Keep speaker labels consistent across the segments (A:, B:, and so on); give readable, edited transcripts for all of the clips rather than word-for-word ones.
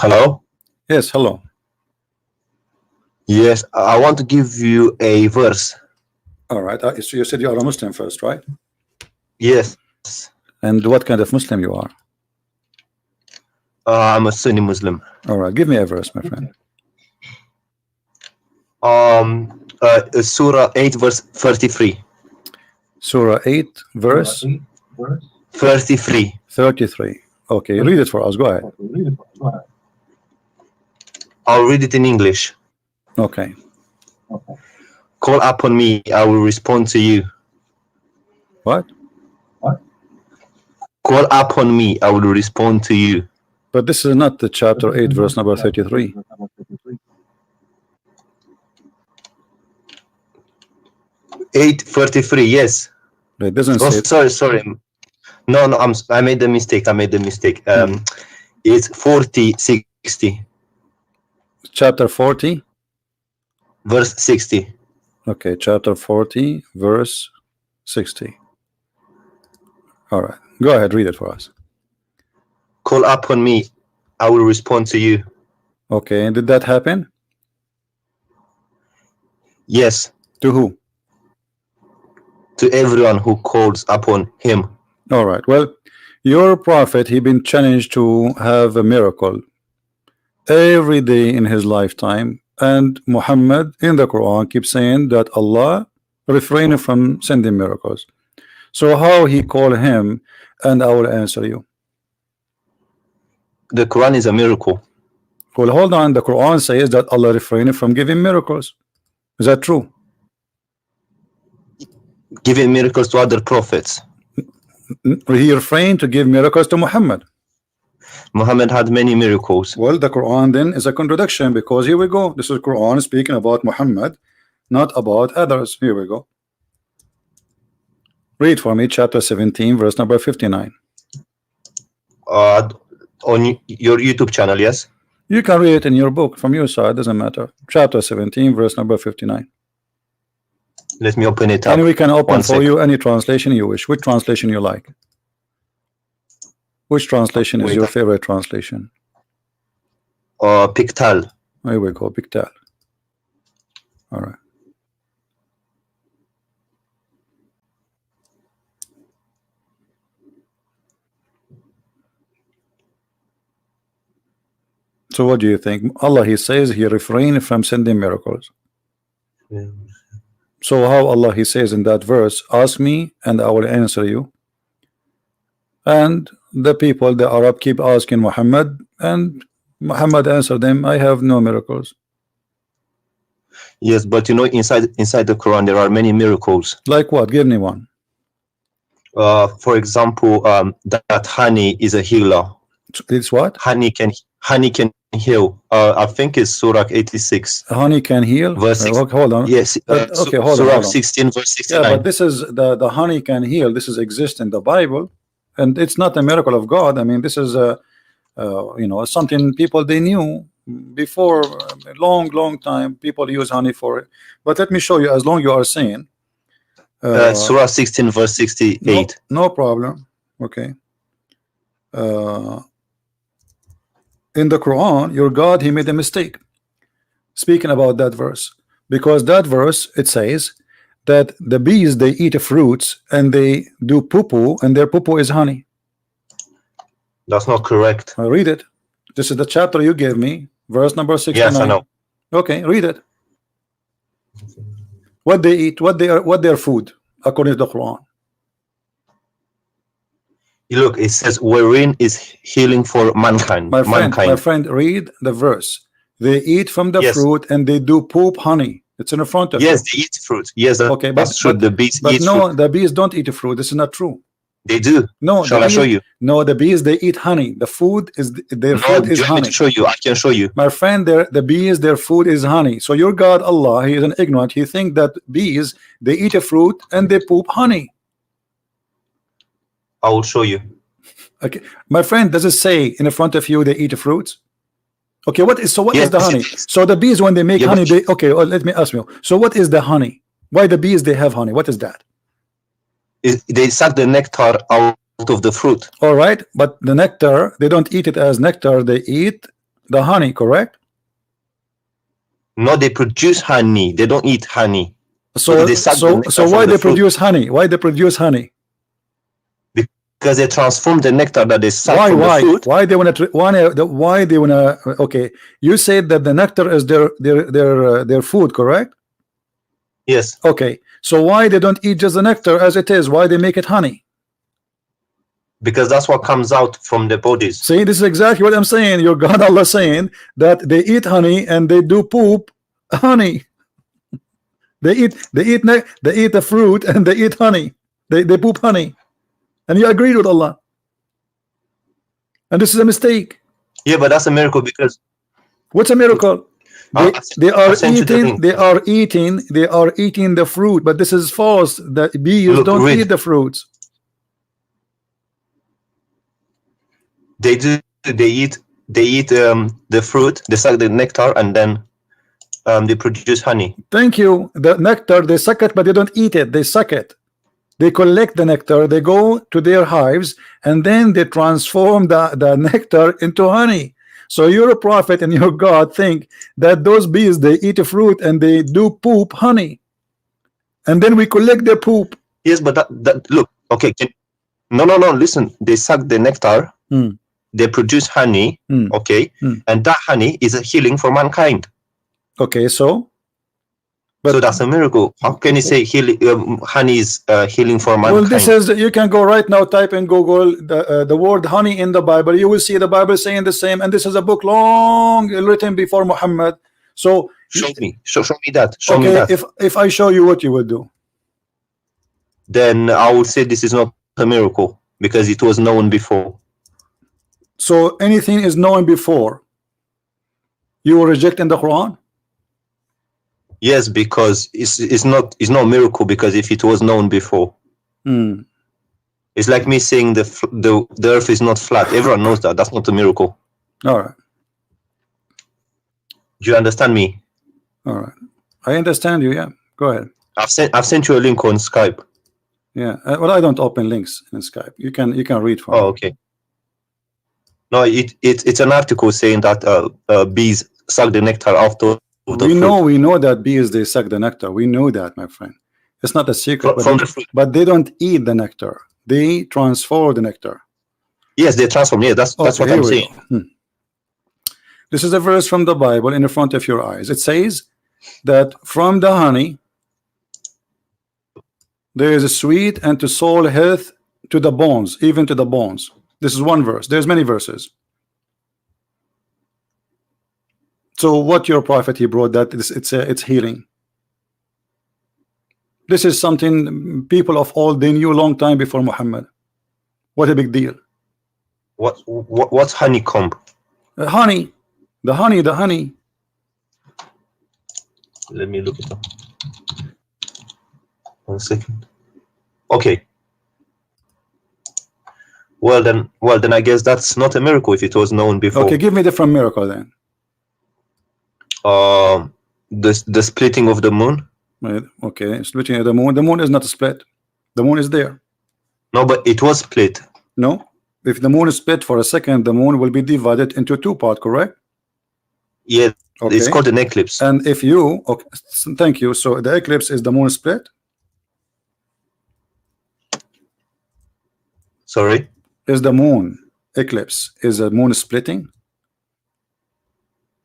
A: Hello?
B: Yes, hello.
A: Yes, I want to give you a verse.
B: All right. So you said you are a Muslim first, right?
A: Yes,
B: And what kind of Muslim you are?
A: I'm a Sunni Muslim.
B: All right. Give me a verse, my friend.
A: Surah 8, verse 33.
B: Surah 8, verse
A: 33.
B: 33. Okay, read it for us. Go ahead.
A: I'll read it in English.
B: Okay.
A: Call upon me, I will respond to you.
B: What?
A: Call upon me, I will respond to you.
B: But this is not the chapter 8, verse number 33.
A: Eight 33. Yes.
B: It doesn't
A: Oh,
B: say.
A: sorry. No, I made a mistake. It's 40 60.
B: Chapter 40,
A: verse 60.
B: Okay, chapter 40, verse 60. All right. Go ahead, read it for us.
A: Call upon me, I will respond to you.
B: Okay, and did that happen?
A: Yes.
B: To who?
A: To everyone who calls upon him.
B: All right. Well, your prophet, he been challenged to have a miracle every day in his lifetime, and Muhammad in the Quran keeps saying that Allah refrained from sending miracles. So how he call him, and I will answer you.
A: The Quran is a miracle.
B: Well, hold on. The Quran says that Allah refrained from giving miracles. Is that true?
A: Giving miracles to other prophets.
B: He refrained to give miracles to Muhammad.
A: Muhammad had many miracles.
B: Well, the Quran then is a contradiction, because here we go. This is Quran speaking about Muhammad, not about others. Here we go. Read for me chapter 17, verse number 59.
A: On your YouTube channel, yes?
B: You can read it in your book from your side, doesn't matter. Chapter 17, verse number 59.
A: Let me open it up.
B: And we can open for you any translation you wish. Which translation you like? Which translation is your favorite translation?
A: Pictal.
B: Here we go, Pictal. All right. So what do you think? Allah, he says he refrained from sending miracles. So how Allah, he says in that verse, ask me and I will answer you. And the people, the Arab, keep asking Muhammad, and Muhammad answered them, I have no miracles.
A: Yes, but you know, inside the Quran there are many miracles.
B: Like what? Give me one.
A: For example, that honey is a healer.
B: It's what?
A: Honey can heal. I think it's Surah 86.
B: Honey can heal.
A: Verse
B: hold on.
A: Yes.
B: Okay, hold
A: Surah
B: on.
A: 16, verse 69.
B: Yeah, but this is the honey can heal. This is exist in the Bible, and it's not a miracle of God. I mean, this is you know, something people they knew before a long time. People use honey for it. But let me show you. As long you are saying.
A: Surah 16, verse 68.
B: No problem. Okay. In the Quran, your God, he made a mistake speaking about that verse, because that verse, it says that the bees, they eat fruits and they do poo-poo, and their poo-poo is honey.
A: That's not correct.
B: I read it. This is the chapter you gave me, verse number 69.
A: Yes, I know.
B: Okay, read it. What they eat, what their food according to the Quran.
A: Look, it says wherein is healing for mankind.
B: My friend, read the verse. They eat from the
A: Yes.
B: fruit and they do poop honey. It's in front of you.
A: Yes, they eat fruit. Yes,
B: Okay,
A: that's true. The bees eat
B: no,
A: fruit.
B: the bees don't eat fruit. This is not true.
A: They do.
B: No,
A: Shall I show you?
B: No, the bees, they eat honey. The food is their food is
A: you want me
B: honey.
A: to show you? I can show you.
B: My friend, the bees, their food is honey. So your God Allah, he is an ignorant. He think that bees, they eat a fruit and they poop honey.
A: I will show you.
B: Okay, my friend, does it say in front of you they eat fruits? Okay, what is the honey? So the bees, when they make honey, they let me ask you. So what is the honey? Why the bees they have honey? What is that?
A: They suck the nectar out of the fruit.
B: All right, but the nectar, they don't eat it as nectar. They eat The honey, correct?
A: No, they produce honey. They don't eat honey.
B: So
A: They suck the nectar
B: so
A: from
B: why
A: the
B: they
A: fruit.
B: produce honey? Why they produce honey?
A: Because they transform the nectar that they suck from the fruit.
B: Why they want to? Why they want to? Okay, you said that the nectar is their food, correct?
A: Yes.
B: Okay, so why they don't eat just the nectar as it is? Why they make it honey?
A: Because that's what comes out from their bodies.
B: See, this is exactly what I'm saying. Your God Allah saying that they eat honey and they do poop honey. They eat the fruit and they eat honey. They poop honey. And you agreed with Allah. And this is a mistake.
A: Yeah, but that's a miracle because
B: what's a miracle? They are eating the fruit, but this is false. The bees don't eat the fruits.
A: They do. They eat the fruit. They suck the nectar and then they produce honey.
B: Thank you. The nectar, they suck it, but they don't eat it. They suck it. They collect the nectar, they go to their hives, and then they transform the nectar into honey. So your prophet and your God think that those bees, they eat a fruit and they do poop honey, and then we collect their poop.
A: Yes, but that look, okay, no, listen, they suck the nectar, they produce honey, okay, and that honey is a healing for mankind.
B: Okay, so
A: that's a miracle. How can you say honey is healing for mankind?
B: Well, this is, you can go right now, type in Google the word honey in the Bible. You will see the Bible saying the same, and this is a book long written before Muhammad. So
A: show me that. Show me that.
B: If I show you, what you will do?
A: Then I will say this is not a miracle because it was known before.
B: So anything is known before, you will reject in the Quran?
A: Yes, because it's not a miracle, because if it was known before, it's like me saying the earth is not flat. Everyone knows that. That's not a miracle.
B: All right.
A: Do you understand me?
B: All right, I understand you. Yeah, go ahead.
A: I've sent you a link on Skype.
B: Yeah, well, I don't open links in Skype. You can read from.
A: Oh, okay. No, it's an article saying that bees suck the nectar after.
B: We know that bees, they suck the nectar. We know that, my friend. It's not a secret. But they don't eat the nectar. They transform the nectar.
A: Yes, they transform. Yeah, that's what I'm saying.
B: This is a verse from the Bible in the front of your eyes. It says that from the honey there is a sweet and to soul health to the bones, even to the bones. This is one verse. There's many verses. So what your prophet, he brought that it's healing. This is something people of old, they knew a long time before Muhammad. What a big deal.
A: What's honeycomb?
B: Honey. The honey.
A: Let me look it up. 1 second. Okay. Well then I guess that's not a miracle if it was known before.
B: Okay, give me a different miracle then.
A: The splitting of the moon.
B: Okay, splitting of the moon. The moon is not split. The moon is there.
A: No, but it was split.
B: No, if the moon is split for a second, the moon will be divided into two parts, correct?
A: Yeah,
B: okay.
A: It's called an eclipse.
B: And if you, okay, thank you. So the eclipse is the moon split.
A: Sorry?
B: Is the moon eclipse, is the moon splitting?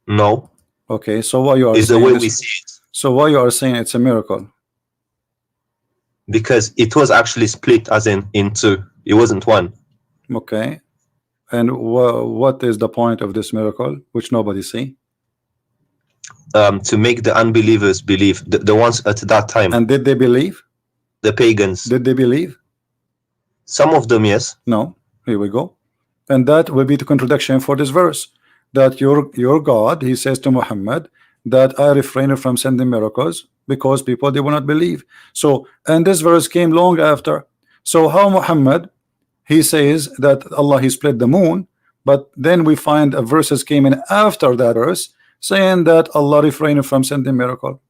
A: No.
B: Okay, so why you are
A: saying the way we see it.
B: So why you are saying it's a miracle?
A: Because it was actually split as in two. It wasn't one.
B: Okay. And what is the point of this miracle, which nobody see?
A: To make the unbelievers believe, the ones at that time.
B: And did they believe?
A: The pagans.
B: Did they believe?
A: Some of them, yes.
B: No. Here we go. And that will be the contradiction for this verse. That your God, he says to Muhammad, that I refrain from sending miracles because people, they will not believe. So, and this verse came long after. So how Muhammad, he says that Allah, he split the moon, but then we find a verses came in after that verse saying that Allah refrained from sending miracle.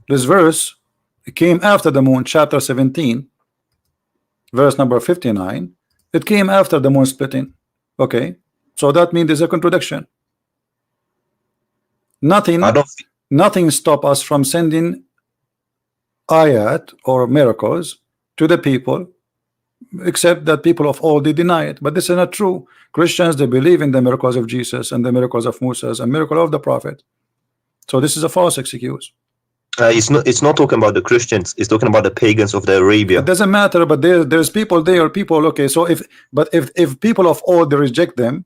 B: This verse came after the moon, chapter 17. verse number 59, it came after the moon splitting. Okay, so that means there's a contradiction. Nothing stop us from sending ayat or miracles to the people, except that people of old they deny it. But this is not true. Christians, they believe in the miracles of Jesus and the miracles of Moses and miracle of the prophet. So this is a false excuse.
A: It's not talking about the Christians. It's talking about the pagans of the Arabia.
B: It doesn't matter, but there's people there. People, okay. So if people of old they reject them,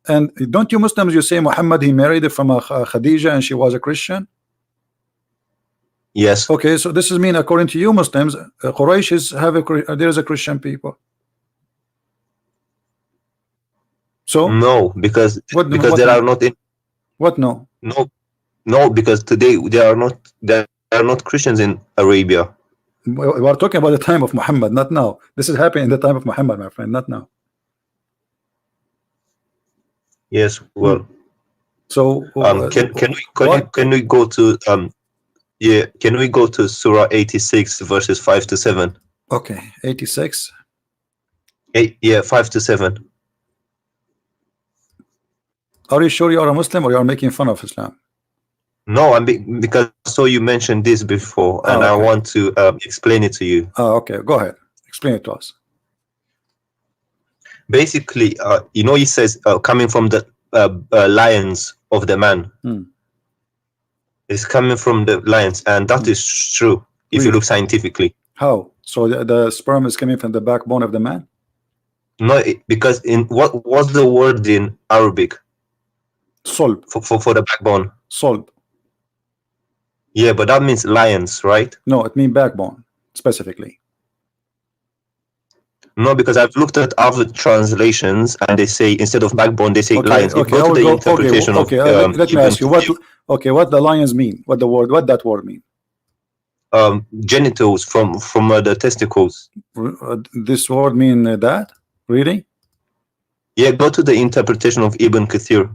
B: and don't you Muslims, you say Muhammad he married from a Khadija and she was a Christian?
A: Yes.
B: Okay, so this is mean according to you Muslims, Quraysh is there's a Christian people. So
A: no, because there are not in
B: what no
A: because today there are not Christians in Arabia.
B: We are talking about the time of Muhammad, not now. This is happening in the time of Muhammad, my friend, not now.
A: Yes, well.
B: So
A: can we go to can we go to Surah 86 verses 5 to 7?
B: Okay, 86.
A: 5 to 7.
B: Are you sure you are a Muslim or you are making fun of Islam?
A: No, because you mentioned this before, and
B: okay.
A: I want to explain it to you.
B: Okay, go ahead. Explain it to us.
A: Basically, he says coming from the lions of the man. It's coming from the lions, and that is true if you look scientifically.
B: How? So the sperm is coming from the backbone of the man?
A: No, because what's the word in Arabic?
B: Solb.
A: For the backbone.
B: Solb.
A: Yeah, but that means lions, right?
B: No, it means backbone specifically.
A: No, because I've looked at other translations and they say instead of backbone they say lions.
B: Okay,
A: go to the interpretation of
B: let me ask you what the lions mean. What that word mean?
A: Genitals from the testicles.
B: This word mean that? Really?
A: Yeah, go to the interpretation of Ibn Kathir.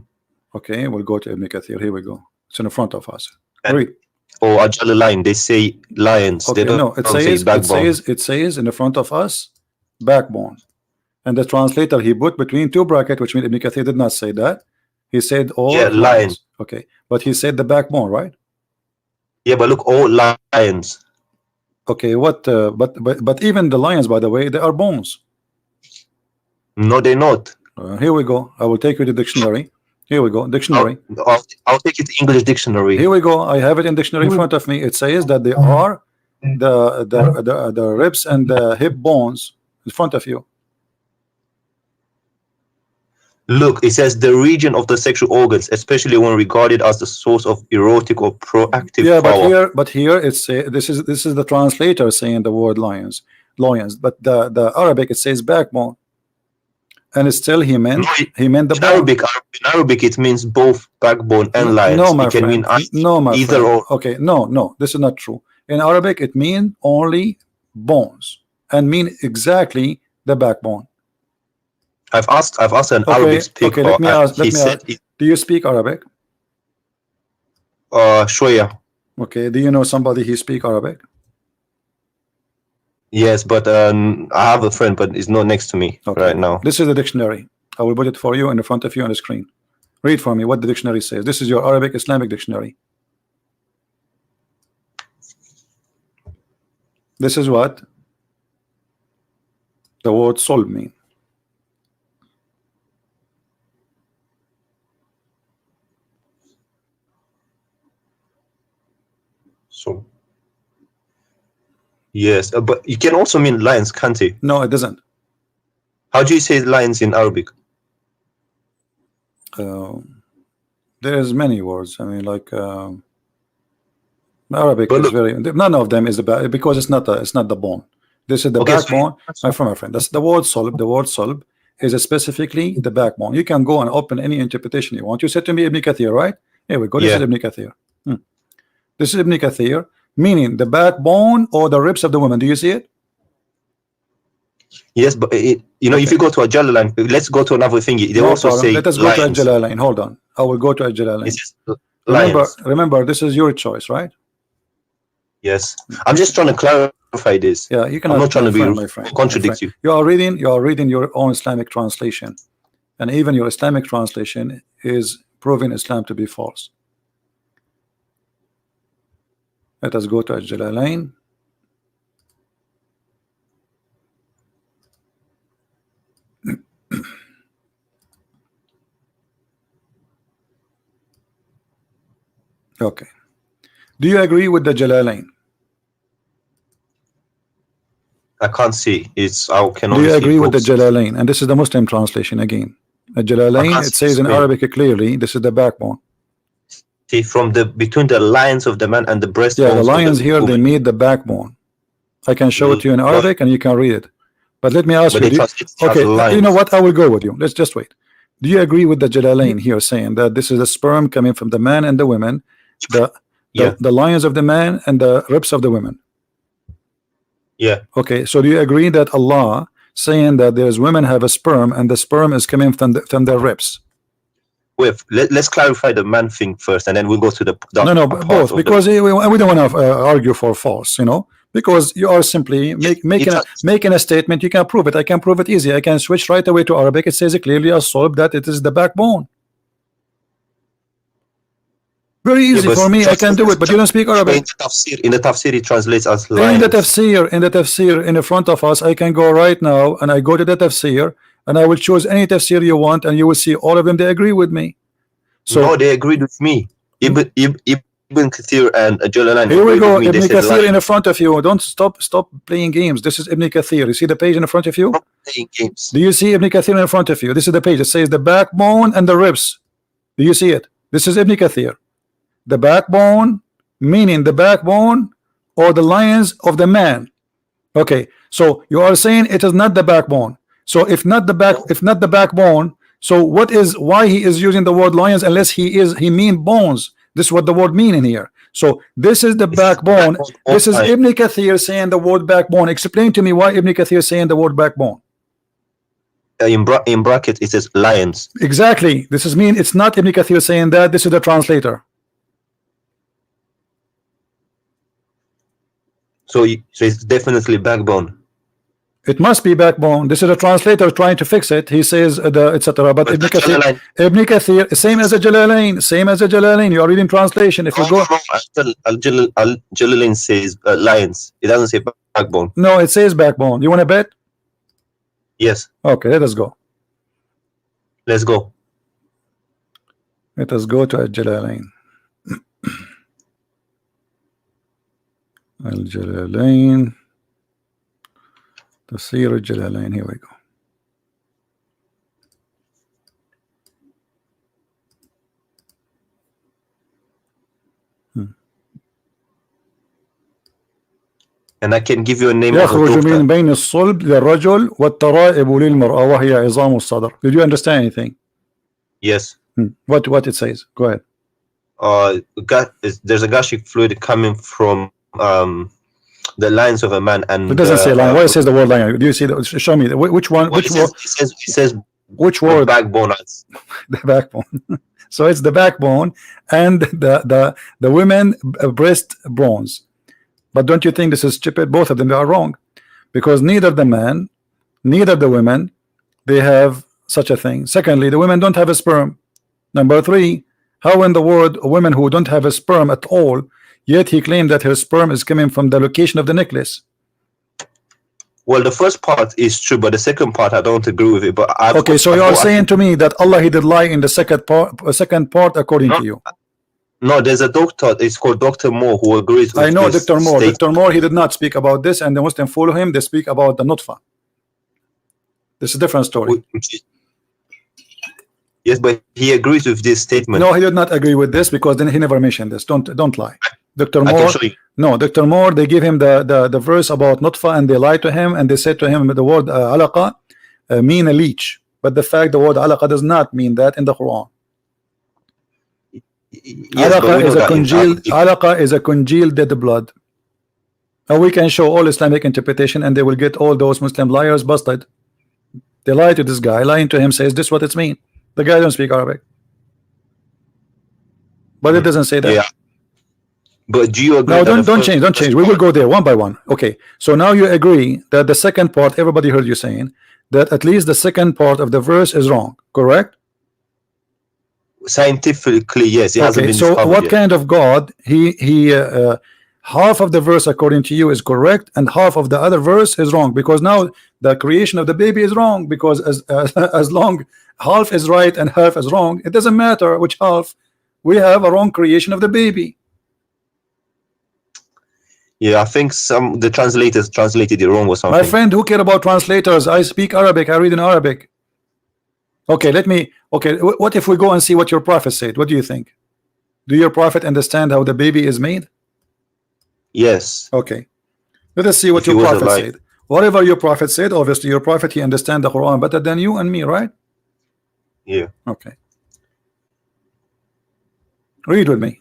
B: Okay, we'll go to Ibn Kathir. Here we go. It's in front of us. Read.
A: Or Ajal line, they say lions.
B: Okay,
A: they don't,
B: no, it says in the front of us backbone. And the translator he put between two brackets, which means Ibn Kathir did not say that. He said all
A: lions.
B: Okay, but he said the backbone, right?
A: Yeah, but look, all lions.
B: Okay, what? But even the lions, by the way, they are bones.
A: No, they're not.
B: Here we go. I will take you to the dictionary. Here we go. Dictionary.
A: I'll take it to English dictionary.
B: Here we go. I have it in dictionary in front of me. It says that they are the ribs and the hip bones in front of you.
A: Look, it says the region of the sexual organs, especially when regarded as the source of erotic or proactive power.
B: But here it's this is the translator saying the word lions, but the Arabic it says backbone, and it's still he meant the
A: in Arabic it means both backbone and lions.
B: No, my
A: it can
B: friend.
A: mean either or.
B: Okay, no, this is not true. In Arabic it means only bones and mean exactly the backbone.
A: I've asked an Arabic speaker.
B: Okay, let me ask. Do you speak Arabic?
A: Shoya.
B: Okay, do you know somebody who speak Arabic?
A: Yes, but I have a friend, but it's not next to me right now.
B: This is the dictionary. I will put it for you in front of you on the screen. Read for me what the dictionary says. This is your Arabic Islamic dictionary. This is what the word solb mean.
A: So yes, but it can also mean lions, can't it?
B: No, it doesn't.
A: How do you say lions in Arabic?
B: There's many words. I mean, like Arabic is very. None of them is because it's not the bone. This is the backbone. My friend. That's the word solb. The word solb is specifically the backbone. You can go and open any interpretation you want. You said to me Ibn Kathir, right? Here we go. This is Ibn Kathir. This is Ibn Kathir, meaning the backbone or the ribs of the woman. Do you see it?
A: Yes, but if you go to a Jalalain, let's go to another thing. They also say
B: let us go to a Jalalain. Hold on, I will go to a Jalalain. Remember, this is your choice, right?
A: Yes, I'm just trying to clarify this.
B: Yeah, you
A: I'm
B: cannot
A: not trying to be
B: my friend.
A: contradict you.
B: You are reading your own Islamic translation, and even your Islamic translation is proving Islam to be false. Let us go to Al-Jalalain. Okay. Do you agree with the Jalalain?
A: I can't see. It's I can
B: Do
A: only
B: you
A: see
B: agree with the
A: books.
B: Jalalain? And this is the Muslim translation again. The Jalalain, it says in Arabic clearly, this is the backbone.
A: See, from the between the lines of the man and the breastbones.
B: Yeah, the lions here, they meet the backbone. I can show it to you in Arabic and you can read it. But let me ask you, okay, you know what? I will go with you. Let's just wait. Do you agree with the Jalalain here saying that this is a sperm coming from the man and the women, the lions of the man and the ribs of the women?
A: Yeah.
B: Okay, so do you agree that Allah saying that there's women have a sperm and the sperm is coming from their ribs?
A: Wait, let's clarify the man thing first, and then we'll go to the
B: no, both, because we don't want to argue for false, you know, because you are simply making a statement. You can prove it. I can prove it easy. I can switch right away to Arabic. It says clearly as-sulb that it is the backbone. Very easy for me. I can do it, but you don't speak Arabic.
A: In the tafsir, it translates as lions.
B: In the tafsir in the front of us, I can go right now and I go to the tafsir and I will choose any tafsir you want, and you will see all of them. They agree with me. So
A: no, they agreed with me. Ibn Kathir and Jalalain.
B: Here we go. Ibn Kathir in the front of you. Don't stop playing games. This is Ibn Kathir. You see the page in the front of you?
A: Playing games.
B: Do you see Ibn Kathir in front of you? This is the page. It says the backbone and the ribs. Do you see it? This is Ibn Kathir. The backbone, meaning the backbone or the lions of the man. Okay, so you are saying it is not the backbone. So if not the backbone, so why he is using the word lions unless he mean bones? This is what the word mean in here. So this is the backbone. This is Ibn Kathir saying the word backbone. Explain to me why Ibn Kathir saying the word backbone.
A: In bracket it says lions.
B: Exactly. This is mean it's not Ibn Kathir saying that. This is the translator.
A: So it's definitely backbone.
B: It must be backbone. This is a translator trying to fix it. He says etc. But Ibn Kathir, same as a Jalalain. You are reading translation. If you go,
A: Jalalain says lions. It doesn't say backbone.
B: No, it says backbone. You want to bet?
A: Yes.
B: Okay, let us go.
A: Let's go.
B: Let us go to Al-Jalalain. Al-Jalalain. Tafsir Al-Jalalain. Here we go.
A: And I can give you a name.
B: يخرج من بين الصلب للرجل والترائب للمرأة وهي عظام الصدر. Did you understand anything?
A: Yes.
B: What it says? Go ahead.
A: There's a gastric fluid coming from the lines of a man, and
B: it doesn't say line. Why it says the word line? Do you see? Show me which one.
A: Well,
B: which word?
A: It says
B: which word?
A: Backbone.
B: The backbone. So it's the backbone and the women breast bones. But don't you think this is stupid? Both of them are wrong, because neither the man, neither the women, they have such a thing. Secondly, the women don't have a sperm. Number three, how in the world women who don't have a sperm at all, yet he claimed that her sperm is coming from the location of the necklace?
A: Well, the first part is true, but the second part I don't agree with it. But
B: okay, so you are saying to me that Allah he did lie in the second part according to you?
A: No, there's a doctor. It's called Dr. Moore who agrees with
B: I know
A: this
B: Dr. Moore.
A: statement.
B: Dr. Moore, he did not speak about this, and the Muslim follow him. They speak about the nutfa. This is a different story.
A: Yes, but he agrees with this statement.
B: No, he did not agree with this, because then he never mentioned this. Don't lie. Dr. Moore, no, Dr. Moore, they give him the verse about nutfa, and they lied to him, and they said to him the word alaqa mean a leech, but the fact the word alaqa does not mean that in the Quran.
A: Yes,
B: alaqa is a congealed dead blood. And we can show all Islamic interpretation, and they will get all those Muslim liars busted. They lie to this guy, lying to him, says this what it's mean. The guy don't speak Arabic, but it doesn't say that.
A: Yeah. But do you agree?
B: No,
A: that
B: don't change. We will go there one by one. Okay. So now you agree that the second part, everybody heard you saying that at least the second part of the verse is wrong, correct?
A: Scientifically, yes, it hasn't been
B: so
A: discovered
B: what
A: yet.
B: kind of God half of the verse according to you is correct and half of the other verse is wrong, because now the creation of the baby is wrong, because as long half is right and half is wrong, it doesn't matter which half, we have a wrong creation of the baby.
A: Yeah, I think the translators translated it wrong or something.
B: My friend, who care about translators? I speak Arabic, I read in Arabic. Okay, what if we go and see what your prophet said? What do you think? Do your prophet understand how the baby is made?
A: Yes.
B: Okay, let us see what your prophet said. Whatever your prophet said, obviously your prophet, he understands the Quran better than you and me, right?
A: Yeah.
B: Okay, read with me.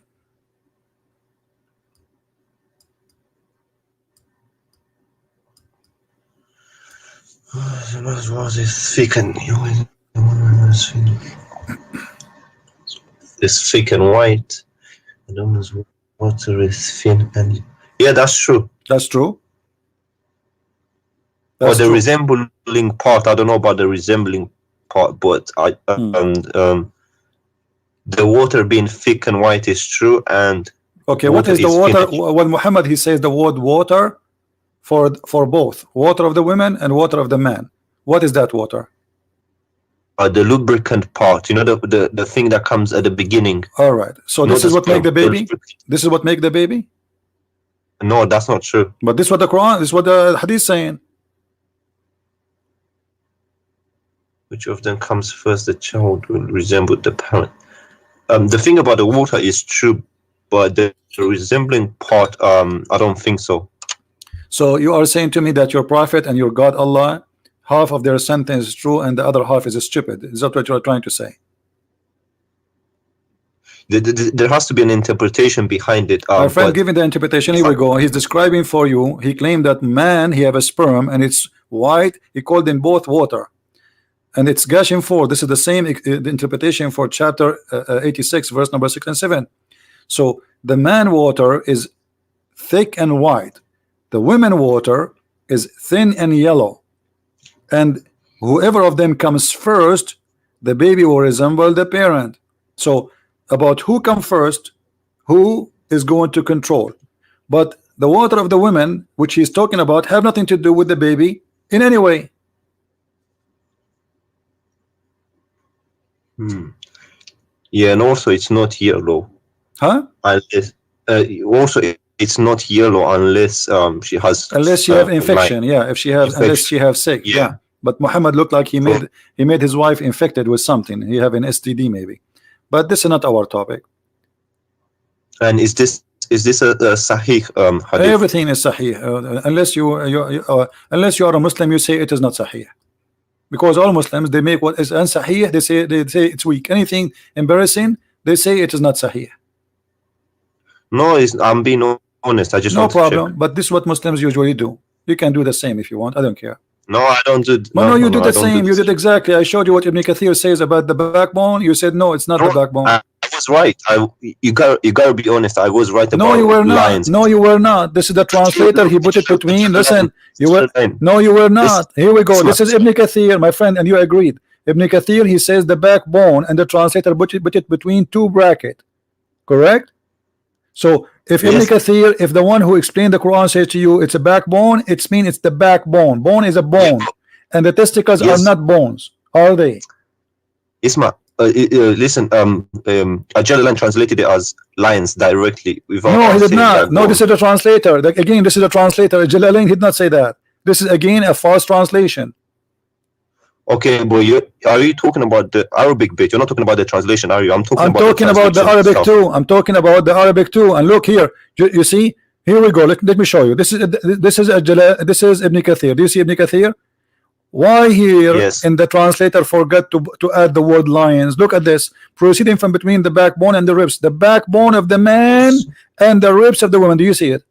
A: It's thick and white. The water is thin and yeah, that's true.
B: That's true.
A: Or the resembling part, I don't know about the resembling part, but the water being thick and white is true. And
B: okay, what is the water? When Muhammad, he says the word water for both water of the women and water of the man. What is that water?
A: The lubricant part, you know, the thing that comes at the beginning.
B: All right, so this is what make the baby. This is what make the baby.
A: No, that's not true.
B: But this is what the Quran, this is what the Hadith saying.
A: Which of them comes first? The child will resemble the parent. The thing about the water is true, but the resembling part, I don't think so.
B: So you are saying to me that your prophet and your God Allah, half of their sentence is true and the other half is stupid. Is that what you are trying to say?
A: There has to be an interpretation behind it.
B: My friend, given the interpretation, here we go. He's describing for you. He claimed that man, he have a sperm and it's white. He called them both water. And it's gushing forth. This is the same interpretation for chapter 86, verse number 6 and 7. So the man water is thick and white. The women water is thin and yellow. And whoever of them comes first, the baby will resemble the parent. So about who comes first, who is going to control. But the water of the women, which he's talking about, have nothing to do with the baby in any way.
A: Yeah, and also it's not yellow.
B: Huh?
A: Unless, also it's not yellow unless she has.
B: Unless she have infection, yeah. If she has, unless she have sick, yeah. But Muhammad looked like he made his wife infected with something. He have an STD maybe. But this is not our topic.
A: And is this a sahih hadith?
B: Everything is sahih. Unless you are a Muslim, you say it is not sahih. Because all Muslims, they make what is unsahih, they say it's weak. Anything embarrassing, they say it is not sahih.
A: No, I'm being honest. I just
B: no
A: want
B: problem.
A: To check.
B: But this is what Muslims usually do. You can do the same if you want. I don't care.
A: No, I don't do.
B: No, you did the same. You did exactly. I showed you what Ibn Kathir says about the backbone. You said no, it's not the backbone.
A: I was right. You gotta be honest. I was right about
B: no, you were
A: lions.
B: Not. No, you were not. This is the translator. He put it between. Listen, you were. No, you were not. Here we go. This is Ibn Kathir, my friend, and you agreed. Ibn Kathir, he says the backbone, and the translator put it between two brackets. Correct? So if Ibn Kathir, if the one who explained the Quran says to you it's a backbone, it means it's the backbone. Bone is a bone, and the testicles are not bones, are they?
A: Isma, listen. Ajalalan translated it as lions directly.
B: No, he did not. No, this is the translator. Again, this is the translator. Jalalain did not say that. This is again a false translation.
A: Okay, but are you talking about the Arabic bit? You're not talking about the translation, are you? I'm talking
B: about the Arabic too. I'm talking about the Arabic too. And look here, you see, here we go. Let me show you. This is Ibn Kathir. Do you see Ibn Kathir? Why here in the translator forgot to add the word lions? Look at this. Proceeding from between the backbone and the ribs. The backbone of the man and the ribs of the woman. Do you see it?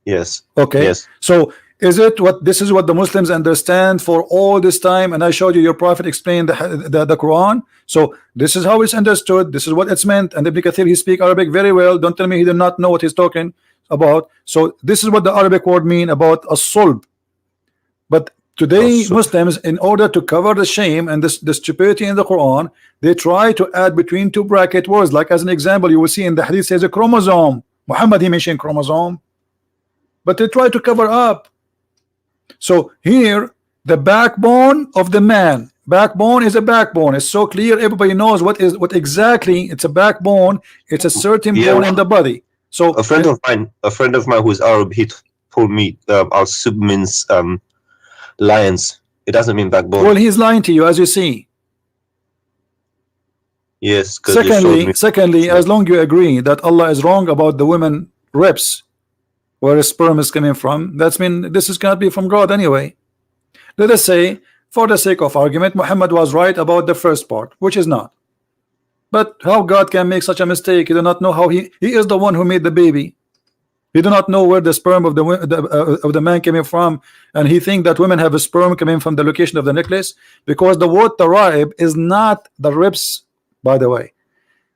A: Yes.
B: Okay.
A: Yes.
B: So Is it what this is what the Muslims understand for all this time? And I showed you your prophet explained the Quran. So this is how it's understood. This is what it's meant. And Ibn Kathir, he speak Arabic very well. Don't tell me he did not know what he's talking about. So this is what the Arabic word mean about a sulb. But today Muslims, in order to cover the shame and the stupidity in the Quran, they try to add between two bracket words. Like as an example, you will see in the hadith says a chromosome. Muhammad, he mentioned chromosome, but they try to cover up. So here the backbone of the man, backbone is a backbone. It's so clear, everybody knows what exactly it's a backbone. It's a certain bone in the body. So
A: a friend of mine who's Arab, he told me al-sub means lions. It doesn't mean backbone.
B: Well, he's lying to you, as you see.
A: Yes.
B: Secondly, as long you agree that Allah is wrong about the women ribs, where sperm is coming from, that's mean this is cannot be from God anyway. Let us say, for the sake of argument, Muhammad was right about the first part, which is not. But how God can make such a mistake? You do not know how he is the one who made the baby. You do not know where the sperm of the man coming from, and he think that women have a sperm coming from the location of the necklace, because the word taraib is not the ribs, by the way.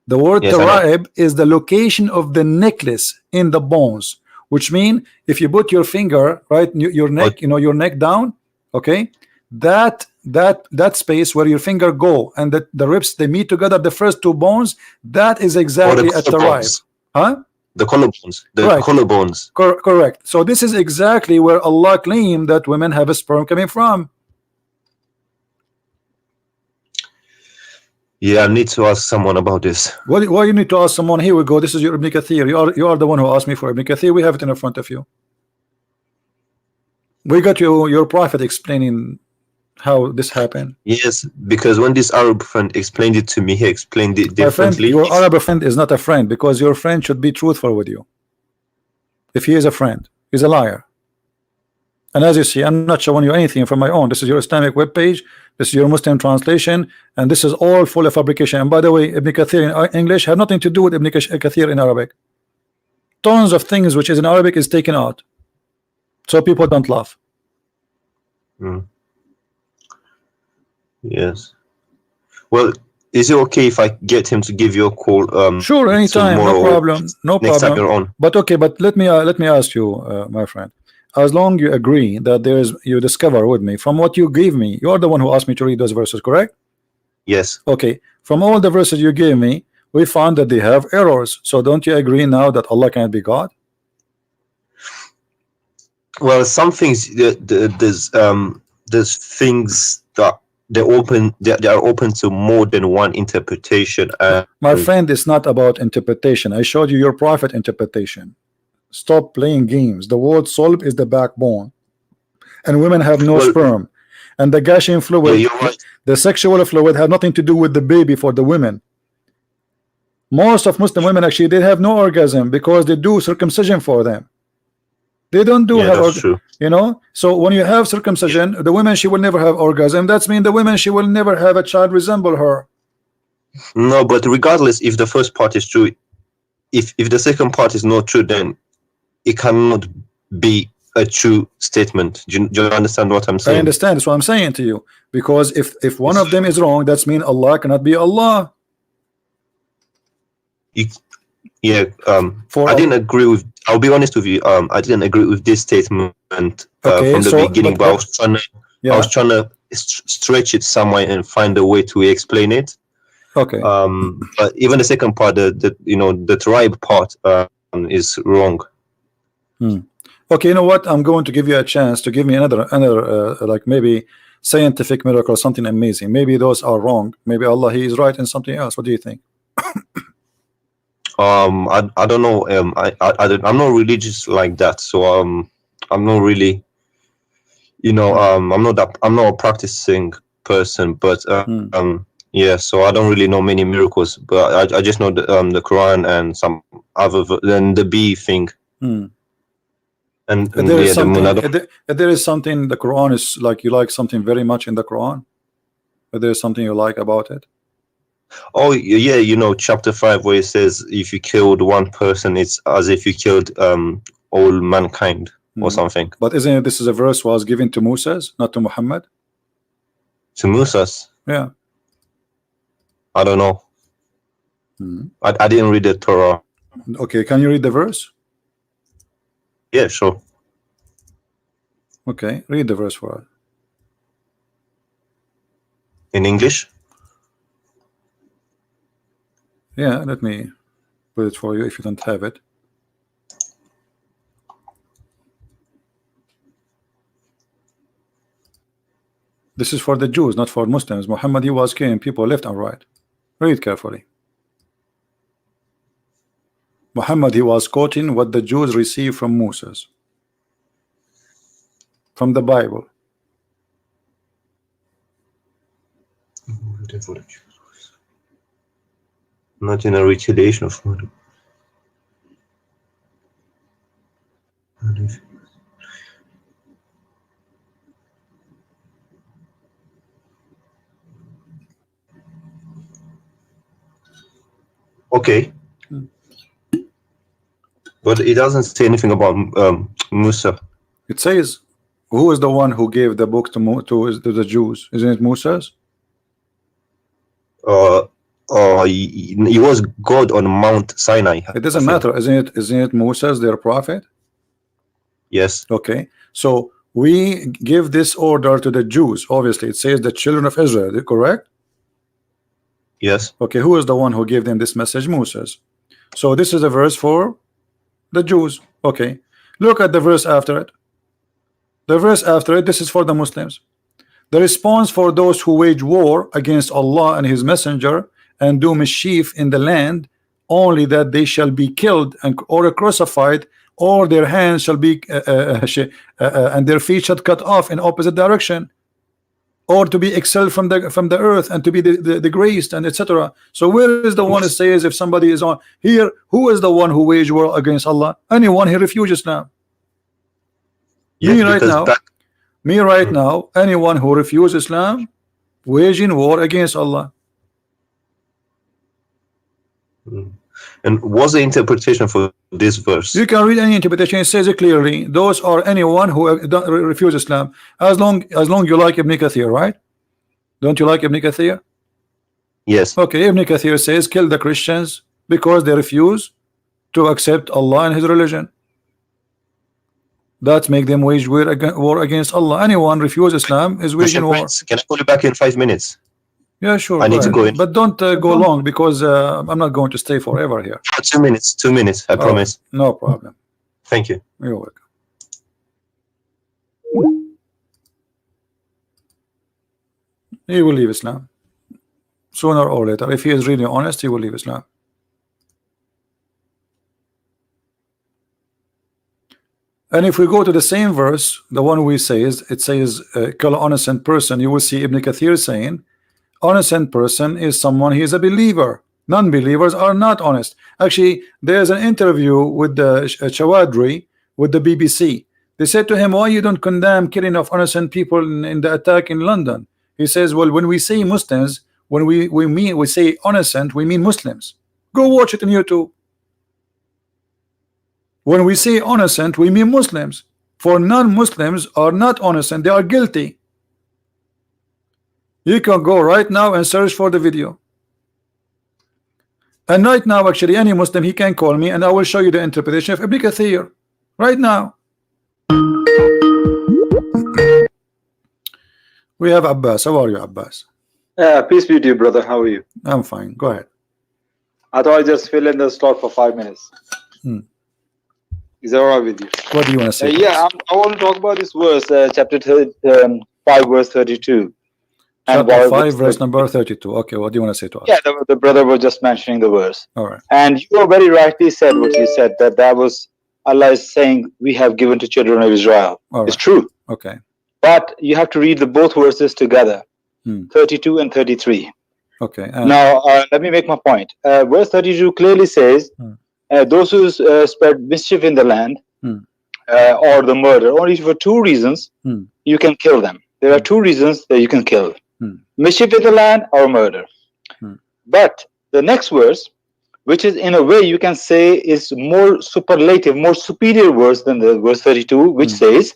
B: The word taraib is the location of the necklace in the bones, which mean if you put your finger right your neck, your neck down, okay, that space where your finger go and the ribs, they meet together, the first two bones, that is exactly a taraib. Huh?
A: The collarbones. Collarbones.
B: Correct. So this is exactly where Allah claimed that women have a sperm coming from.
A: Yeah, I need to ask someone about this.
B: Why you need to ask someone? Here we go. This is your Ibn Kathir. You are the one who asked me for Ibn Kathir. We have it in front of you. We got your prophet explaining how this happened.
A: Yes, because when this Arab friend explained it to me, he explained it differently.
B: Your Arab friend is not a friend, because your friend should be truthful with you. If he is a friend, he's a liar. And as you see, I'm not showing you anything from my own. This is your Islamic web page. This is your Muslim translation, and this is all full of fabrication. And by the way, Ibn Kathir in English have nothing to do with Ibn Kathir in Arabic. Tons of things which is in Arabic is taken out, so people don't laugh.
A: Yes. Well, is it okay if I get him to give you a call?
B: Sure, anytime, no problem, no
A: next
B: problem.
A: Time you're on.
B: But okay, but let me ask you, my friend. As long you agree that you discover with me from what you gave me, you are the one who asked me to read those verses, correct?
A: Yes.
B: Okay. From all the verses you gave me, we found that they have errors. So don't you agree now that Allah can't be God?
A: Well, some things there's things that they are open to more than one interpretation.
B: My friend, it's not about interpretation. I showed you your prophet interpretation. Stop playing games. The word sulb is the backbone, and women have no sperm, and the gushing fluid, the sexual fluid, have nothing to do with the baby for the women. Most of Muslim women actually, they have no orgasm because they do circumcision for them. They don't do so when you have circumcision, the woman, she will never have orgasm. That's mean the woman, she will never have a child resemble her.
A: No, but regardless if the first part is true, if the second part is not true, then it cannot be a true statement. Do you understand what I'm saying?
B: I understand. That's what I'm saying to you. Because if one of them is wrong, that's mean Allah cannot be Allah.
A: I didn't agree with. I'll be honest with you. I didn't agree with this statement from the beginning, but I was trying to stretch it somewhere and find a way to explain it.
B: Okay.
A: But even the second part, the tribe part, is wrong.
B: Okay, you know what? I'm going to give you a chance to give me another like maybe scientific miracle or something amazing. Maybe those are wrong. Maybe Allah, he is right in something else. What do you think?
A: I don't know. I'm not religious like that, so I'm not really, I'm not a practicing person, but yeah, so I don't really know many miracles, but I just know the Quran and some other than the bee thing. And
B: there is something the Quran is like, you like something very much in the Quran. There is something you like about it.
A: Oh yeah, chapter 5 where it says if you killed one person, it's as if you killed all mankind. or something.
B: But isn't it, this is a verse was given to Moses, not to Muhammad?
A: To Moses?
B: Yeah.
A: I don't know. I didn't read the Torah.
B: Okay, can you read the verse?
A: Yeah, sure.
B: Okay, read the verse for us.
A: In English?
B: Yeah, let me put it for you if you don't have it. This is for the Jews, not for Muslims. Muhammad, he was killing people left and right. Read carefully. Muhammad, he was quoting what the Jews received from Moses, from the Bible.
A: Not in a retaliation of murder. Okay. But it doesn't say anything about Musa.
B: It says, who is the one who gave the book to the Jews? Isn't it Moses?
A: He was God on Mount Sinai.
B: It doesn't matter, isn't it Moses, their prophet?
A: Yes.
B: Okay, so we give this order to the Jews. Obviously, it says the children of Israel, correct?
A: Yes.
B: Okay, who is the one who gave them this message? Moses. So this is a verse for the Jews. Okay, look at the verse after it. The verse after it, this is for the Muslims. The response for those who wage war against Allah and his messenger and do mischief in the land, only that they shall be killed or crucified, or their hands shall be and their feet shall cut off in opposite direction, or to be expelled from the earth and to be degraded, and etc. So where is the one that says if somebody is on here, who is the one who wage war against Allah? Anyone who refuses Islam.
A: Yes,
B: me right now, anyone who refuses Islam, waging war against Allah.
A: And what's the interpretation for this verse?
B: You can read any interpretation. It says it clearly. Those are anyone who don't refuse Islam. As long you like Ibn Kathir, right? Don't you like Ibn Kathir?
A: Yes.
B: Okay, Ibn Kathir says kill the Christians because they refuse to accept Allah and his religion. That make them wage war against Allah. Anyone refuse Islam is waging war.
A: Can I call you back in 5 minutes?
B: Yeah, sure.
A: I need to go in.
B: But don't go long, because I'm not going to stay forever here.
A: 2 minutes. 2 minutes. I promise.
B: No problem.
A: Thank you.
B: You're welcome. He will leave Islam sooner or later. If he is really honest, he will leave Islam. And if we go to the same verse, the one we say is, it says kill an innocent person, you will see Ibn Kathir saying innocent person is someone, he is a believer. Non-believers are not honest. Actually, there's an interview with the Chawadri with the BBC. They said to him, why you don't condemn killing of innocent people in the attack in London? He says, well, when we say Muslims, when we say innocent, we mean Muslims. Go watch it on YouTube. When we say innocent, we mean Muslims. For non-Muslims are not innocent, they are guilty. You can go right now and search for the video. And right now, actually, any Muslim, he can call me and I will show you the interpretation of Ibn Kathir. Right now. We have Abbas. How are you, Abbas?
C: Peace be with you, brother. How are you?
B: I'm fine. Go ahead.
C: I thought I'd just fill in the slot for 5 minutes. Is that all right with you?
B: What do you want to say?
C: Yeah, I want to talk about this verse, chapter 5, verse 32.
B: Chapter 5, verse number 32. Okay, what do you want to say to us?
C: Yeah, the brother was just mentioning the verse.
B: All right.
C: And you very rightly said what you said, that was Allah is saying, we have given to children of Israel.
B: All right.
C: It's true.
B: Okay.
C: But you have to read the both verses together, 32 and 33.
B: Okay.
C: Now, let me make my point. Verse 32 clearly says, those who spread mischief in the land or the murder, only for 2 reasons you can kill them. There are 2 reasons that you can kill. Mischief in the land or murder. But the next verse, which is in a way you can say is more superlative, more superior verse than the verse 32, which says,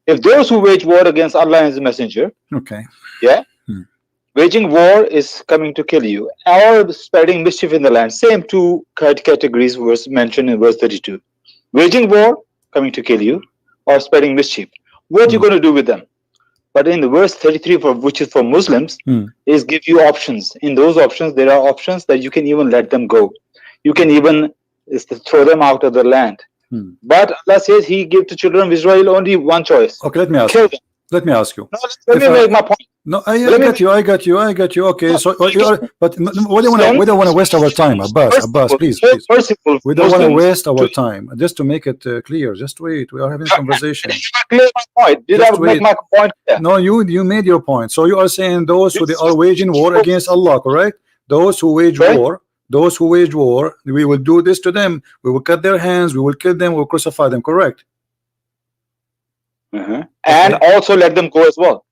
C: if those who wage war against Allah and His Messenger, waging war is coming to kill you, or spreading mischief in the land, same two categories was mentioned in verse 32. Waging war, coming to kill you, or spreading mischief. What are you going to do with them? But in the verse 33, which is for Muslims, is give you options. In those options, there are options that you can even let them go. You can even throw them out of the land. But Allah says He gave to children of Israel only one choice.
B: Okay, let me ask
C: Kill
B: you.
C: them.
B: Let me ask you.
C: No, let me make my point.
B: No, I got you. Okay, so you are, but we don't want to waste our time, Abbas, please. We don't want to waste our time. Just to make it clear, just wait. We are having a conversation.
C: Clear my point. Did I make my point clear?
B: No, you made your point. So you are saying those who they are waging war against Allah, correct? Those who wage war, we will do this to them. We will cut their hands. We will kill them. We will crucify them. Correct?
C: And also let them go as well.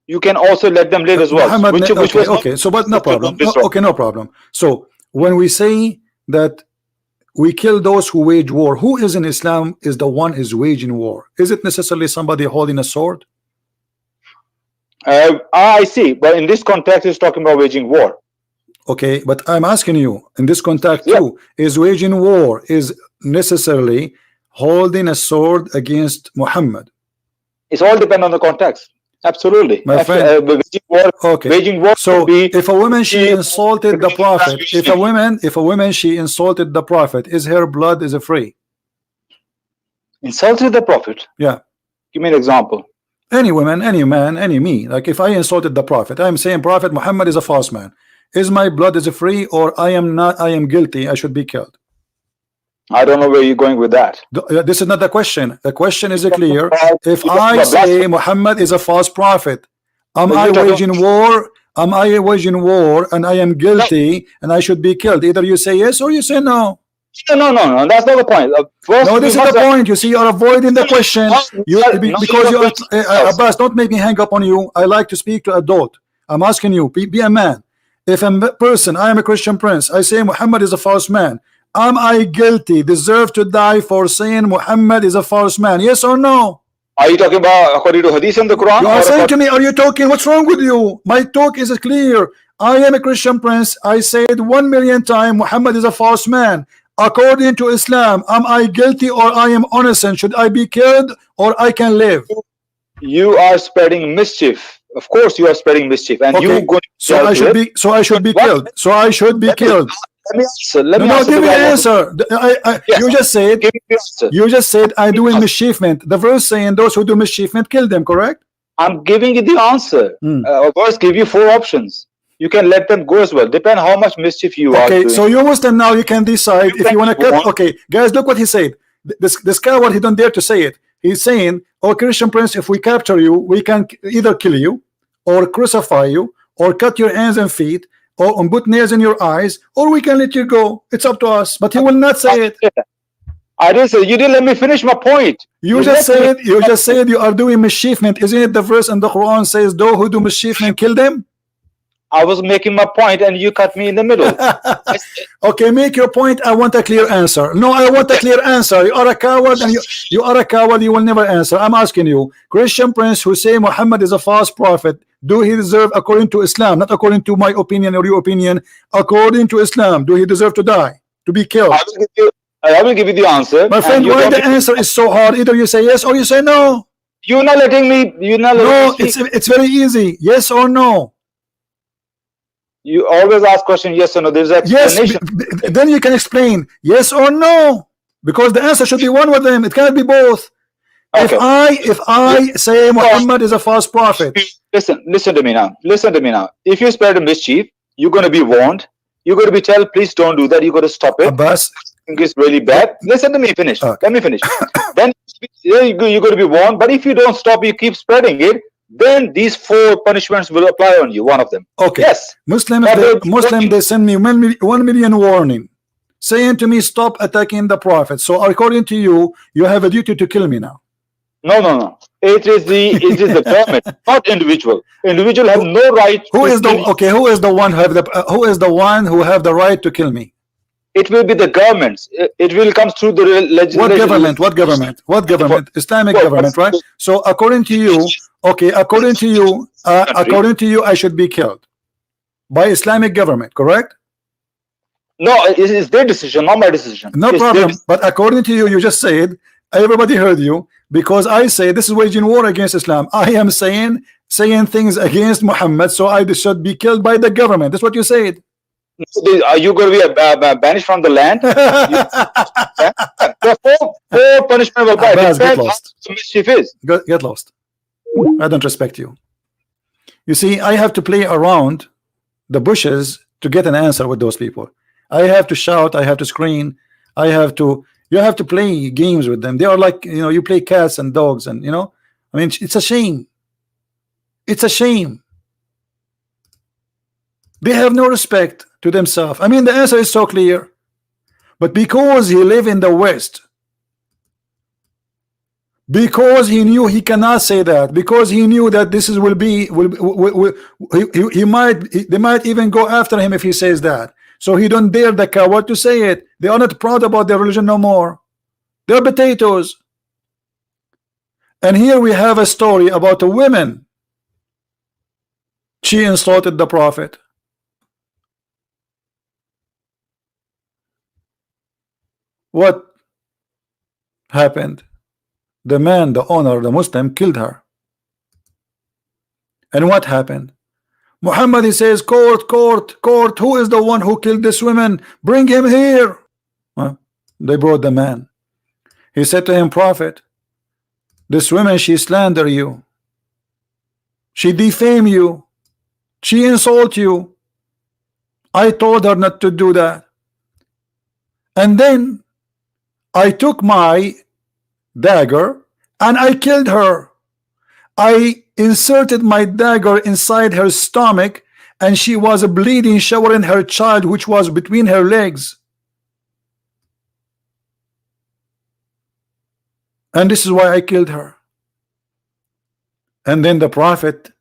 C: You can also let them live as well.
B: Okay, so but no problem. No problem. So when we say that we kill those who wage war, who is in Islam is the one is waging war? Is it necessarily somebody holding a sword?
C: I see, but in this context, it's talking about waging war.
B: Okay, but I'm asking you in this context too, is waging war is necessarily holding a sword against Muhammad?
C: It's all depend on the context. Absolutely,
B: my friend.
C: Waging war.
B: So if a woman she insulted the Prophet, if a woman she insulted the Prophet, is her blood is free?
C: Insulted the Prophet?
B: Yeah.
C: Give me an example.
B: Any woman, any man, any me. Like if I insulted the Prophet, I'm saying Prophet Muhammad is a false man. Is my blood is free, or I am not? I am guilty. I should be killed.
C: I don't know where you're going with that.
B: This is not the question. The question is clear. If I say Muhammad is a false prophet, am I waging war? Am I waging war and I am guilty and I should be killed? Either you say yes or you say no.
C: No. That's not the point.
B: No, this is the point. You see, you are avoiding the question. Because you are Abbas, don't make me hang up on you. I like to speak to adult. I'm asking you, be a man. If a person, I am a Christian prince, I say Muhammad is a false man. Am I guilty, deserve to die for saying Muhammad is a false man? Yes or no?
C: Are you talking about according to Hadith and the Quran?
B: You are saying to me, are you talking? What's wrong with you? My talk is clear. I am a Christian prince. I said 1,000,000 times Muhammad is a false man. According to Islam, am I guilty or I am innocent? Should I be killed or I can live?
C: You are spreading mischief. Of course, you are spreading mischief, and you go.
B: So I should be. So I should be killed. So I should be killed.
C: Let me answer. Let me
B: give me an answer. You just said I'm doing mischiefment. The verse saying those who do mischiefment kill them, correct?
C: I'm giving you the answer. Verse give you 4 options. You can let them go as well. Depend how much mischief you are doing.
B: Okay, so you Muslim now, you can decide if you want to cut. Okay, guys, look what he said. This coward, he don't dare to say it. He's saying, "Oh, Christian prince, if we capture you, we can either kill you, or crucify you, or cut your hands and feet, or put nails in your eyes, or we can let you go. It's up to us." But he will not say it.
C: I didn't say. You didn't let me finish my point.
B: You just said you are doing mischiefment. Isn't it the verse in the Quran says, "Those who do mischiefment kill them"?
C: I was making my point and you cut me in the middle.
B: Okay, make your point. I want a clear answer. No, I want a clear answer. You are a coward, and you are a coward. You will never answer. I'm asking you, Christian prince who say Muhammad is a false prophet, do he deserve, according to Islam, not according to my opinion or your opinion, according to Islam, do he deserve to die, to be killed?
C: I will give you the answer.
B: My friend, why the answer is so hard? Either you say yes or you say no.
C: You're not letting me. You're not letting me speak.
B: It's very easy. Yes or no.
C: You always ask question yes or no. There's an explanation.
B: Yes, then you can explain yes or no, because the answer should be one of them. It cannot be both. Okay. If I say Muhammad is a false prophet,
C: listen to me now. Listen to me now. If you spread a mischief, you're going to be warned. You're going to be told, please don't do that. You got to stop it.
B: Abbas,
C: it's really bad. Listen to me. Finish. Let me finish. Then you're going to be warned. But if you don't stop, you keep spreading it, then these 4 punishments will apply on you. One of them.
B: Okay.
C: Yes.
B: Muslim, they send me 1 million warning, saying to me, stop attacking the prophet. So according to you, you have a duty to kill me now.
C: No. It is the government, not individual. Individual have no right.
B: Who is the one who have the right to kill me?
C: it will be the governments. It will come through the legislation.
B: What government? What government? What government? Islamic government, right? So according to you, okay, according to you, I should be killed by Islamic government, correct?
C: No, it's their decision, not my decision.
B: No problem. But according to you, you just said, everybody heard you, because I say this is waging war against Islam. I am saying things against Muhammad, so I should be killed by the government. That's what you said.
C: Are you going to be banished from the land? The four punishment will
B: Abbas, get lost.
C: Mischief is.
B: Get lost. I don't respect you. You see, I have to play around the bushes to get an answer with those people. I have to shout, I have to scream, you have to play games with them. They are like, you know, you play cats and dogs, and you know, I mean, it's a shame. It's a shame. They have no respect to themselves. I mean, the answer is so clear, but because he live in the West, because he knew he cannot say that, because he knew that this is they might even go after him if he says that. So he don't dare the coward to say it. They are not proud about their religion no more. They're potatoes. And here we have a story about a woman. She insulted the Prophet. What happened? The man, the owner, the Muslim, killed her. And what happened? Muhammad, he says, court, court, court, who is the one who killed this woman? Bring him here. They brought the man. He said to him, Prophet, this woman, she slander you. She defame you. She insult you. I told her not to do that. And then I took my dagger and I killed her. I inserted my dagger inside her stomach, and she was bleeding, showering her child, which was between her legs. And this is why I killed her. And then the Prophet,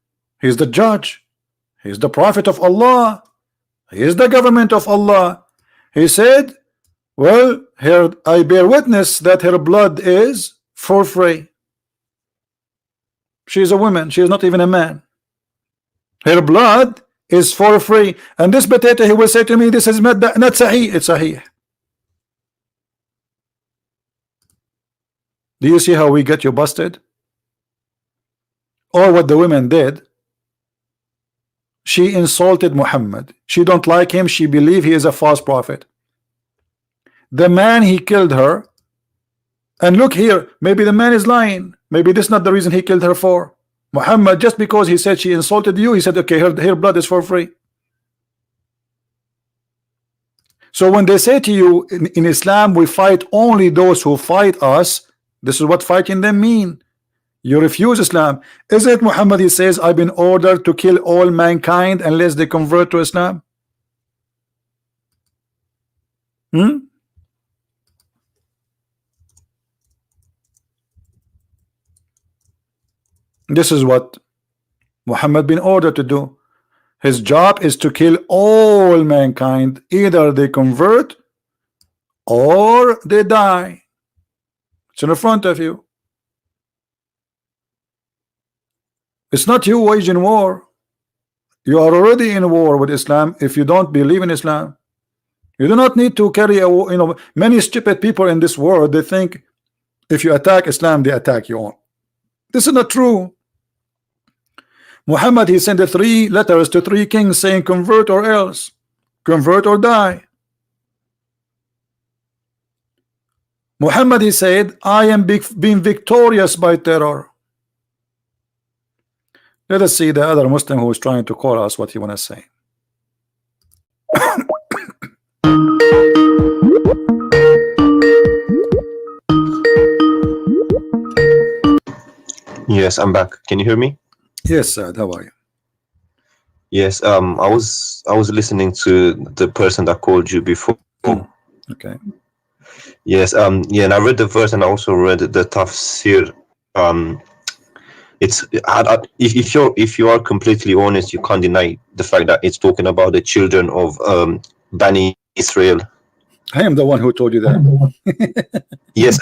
B: he's the judge, he's the Prophet of Allah, he is the government of Allah. He said, well, here I bear witness that her blood is for free. She is a woman, she is not even a man. Her blood is for free. And this potato, he will say to me, this is not sahih. It's sahih. Do you see how we get you busted? Or what the women did? She insulted Muhammad. She don't like him. She believe he is a false prophet. The man, he killed her. And look here, maybe the man is lying. Maybe this is not the reason he killed her for. Muhammad, just because he said she insulted you, he said, okay, her blood is for free. So when they say to you, in Islam, we fight only those who fight us, this is what fighting them mean. You refuse Islam. Is it Muhammad, he says, I've been ordered to kill all mankind unless they convert to Islam? This is what Muhammad been ordered to do. His job is to kill all mankind. Either they convert or they die. It's in the front of you. It's not you waging war. You are already in war with Islam if you don't believe in Islam. You do not need to carry a war. You know, many stupid people in this world, they think if you attack Islam, they attack you on. This is not true. Muhammad, he sent the 3 letters to 3 kings saying convert or else, convert or die. Muhammad, he said, I am being victorious by terror. Let us see the other Muslim who is trying to call us what he want to say.
A: Yes, I'm back. Can you hear me?
B: Yes, sir. How are you?
A: Yes, I was listening to the person that called you before.
B: Okay.
A: Yes, yeah, and I read the verse and I also read the tafsir. It's if you are completely honest, you can't deny the fact that it's talking about the children of Bani Israel.
B: I am the one who told you that.
A: Yes,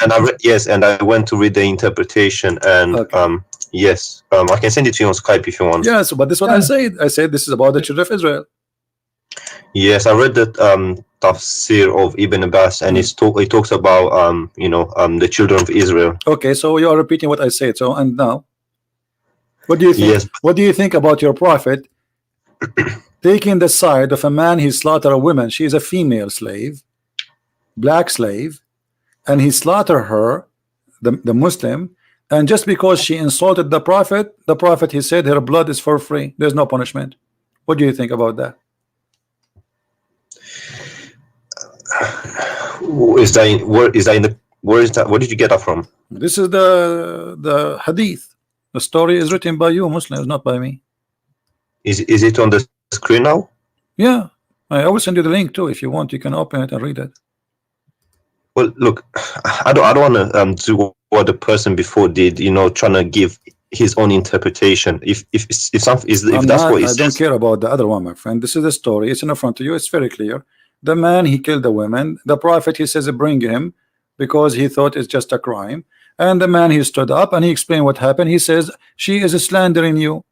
A: and I went to read the interpretation, and
B: Okay.
A: yes, I can send it to you on Skype if you want.
B: Yes, but this is what I said. I said this is about the children of Israel.
A: Yes, I read that tafsir of Ibn Abbas, and it talks about the children of Israel.
B: Okay, so you are repeating what I said. So, and now, what do you think?
A: Yes.
B: What do you think about your prophet taking the side of a man? He slaughtered a woman. She is a female slave, black slave, and he slaughtered her, the Muslim, and just because she insulted the prophet, he said her blood is for free. There's no punishment. What do you think about that?
A: Where is that? Where did you get that from?
B: This is the hadith. The story is written by you Muslims, not by me.
A: Is it on the screen now?
B: Yeah, I will send you the link too. If you want, you can open it and read it.
A: Well, look, I don't want to do what the person before did. Trying to give his own interpretation. If that's what he says.
B: I don't care about the other one, my friend. This is the story. It's in front of you. It's very clear. The man, he killed the women. The prophet, he says, bring him, because he thought it's just a crime. And the man, he stood up and he explained what happened. He says, she is slandering you.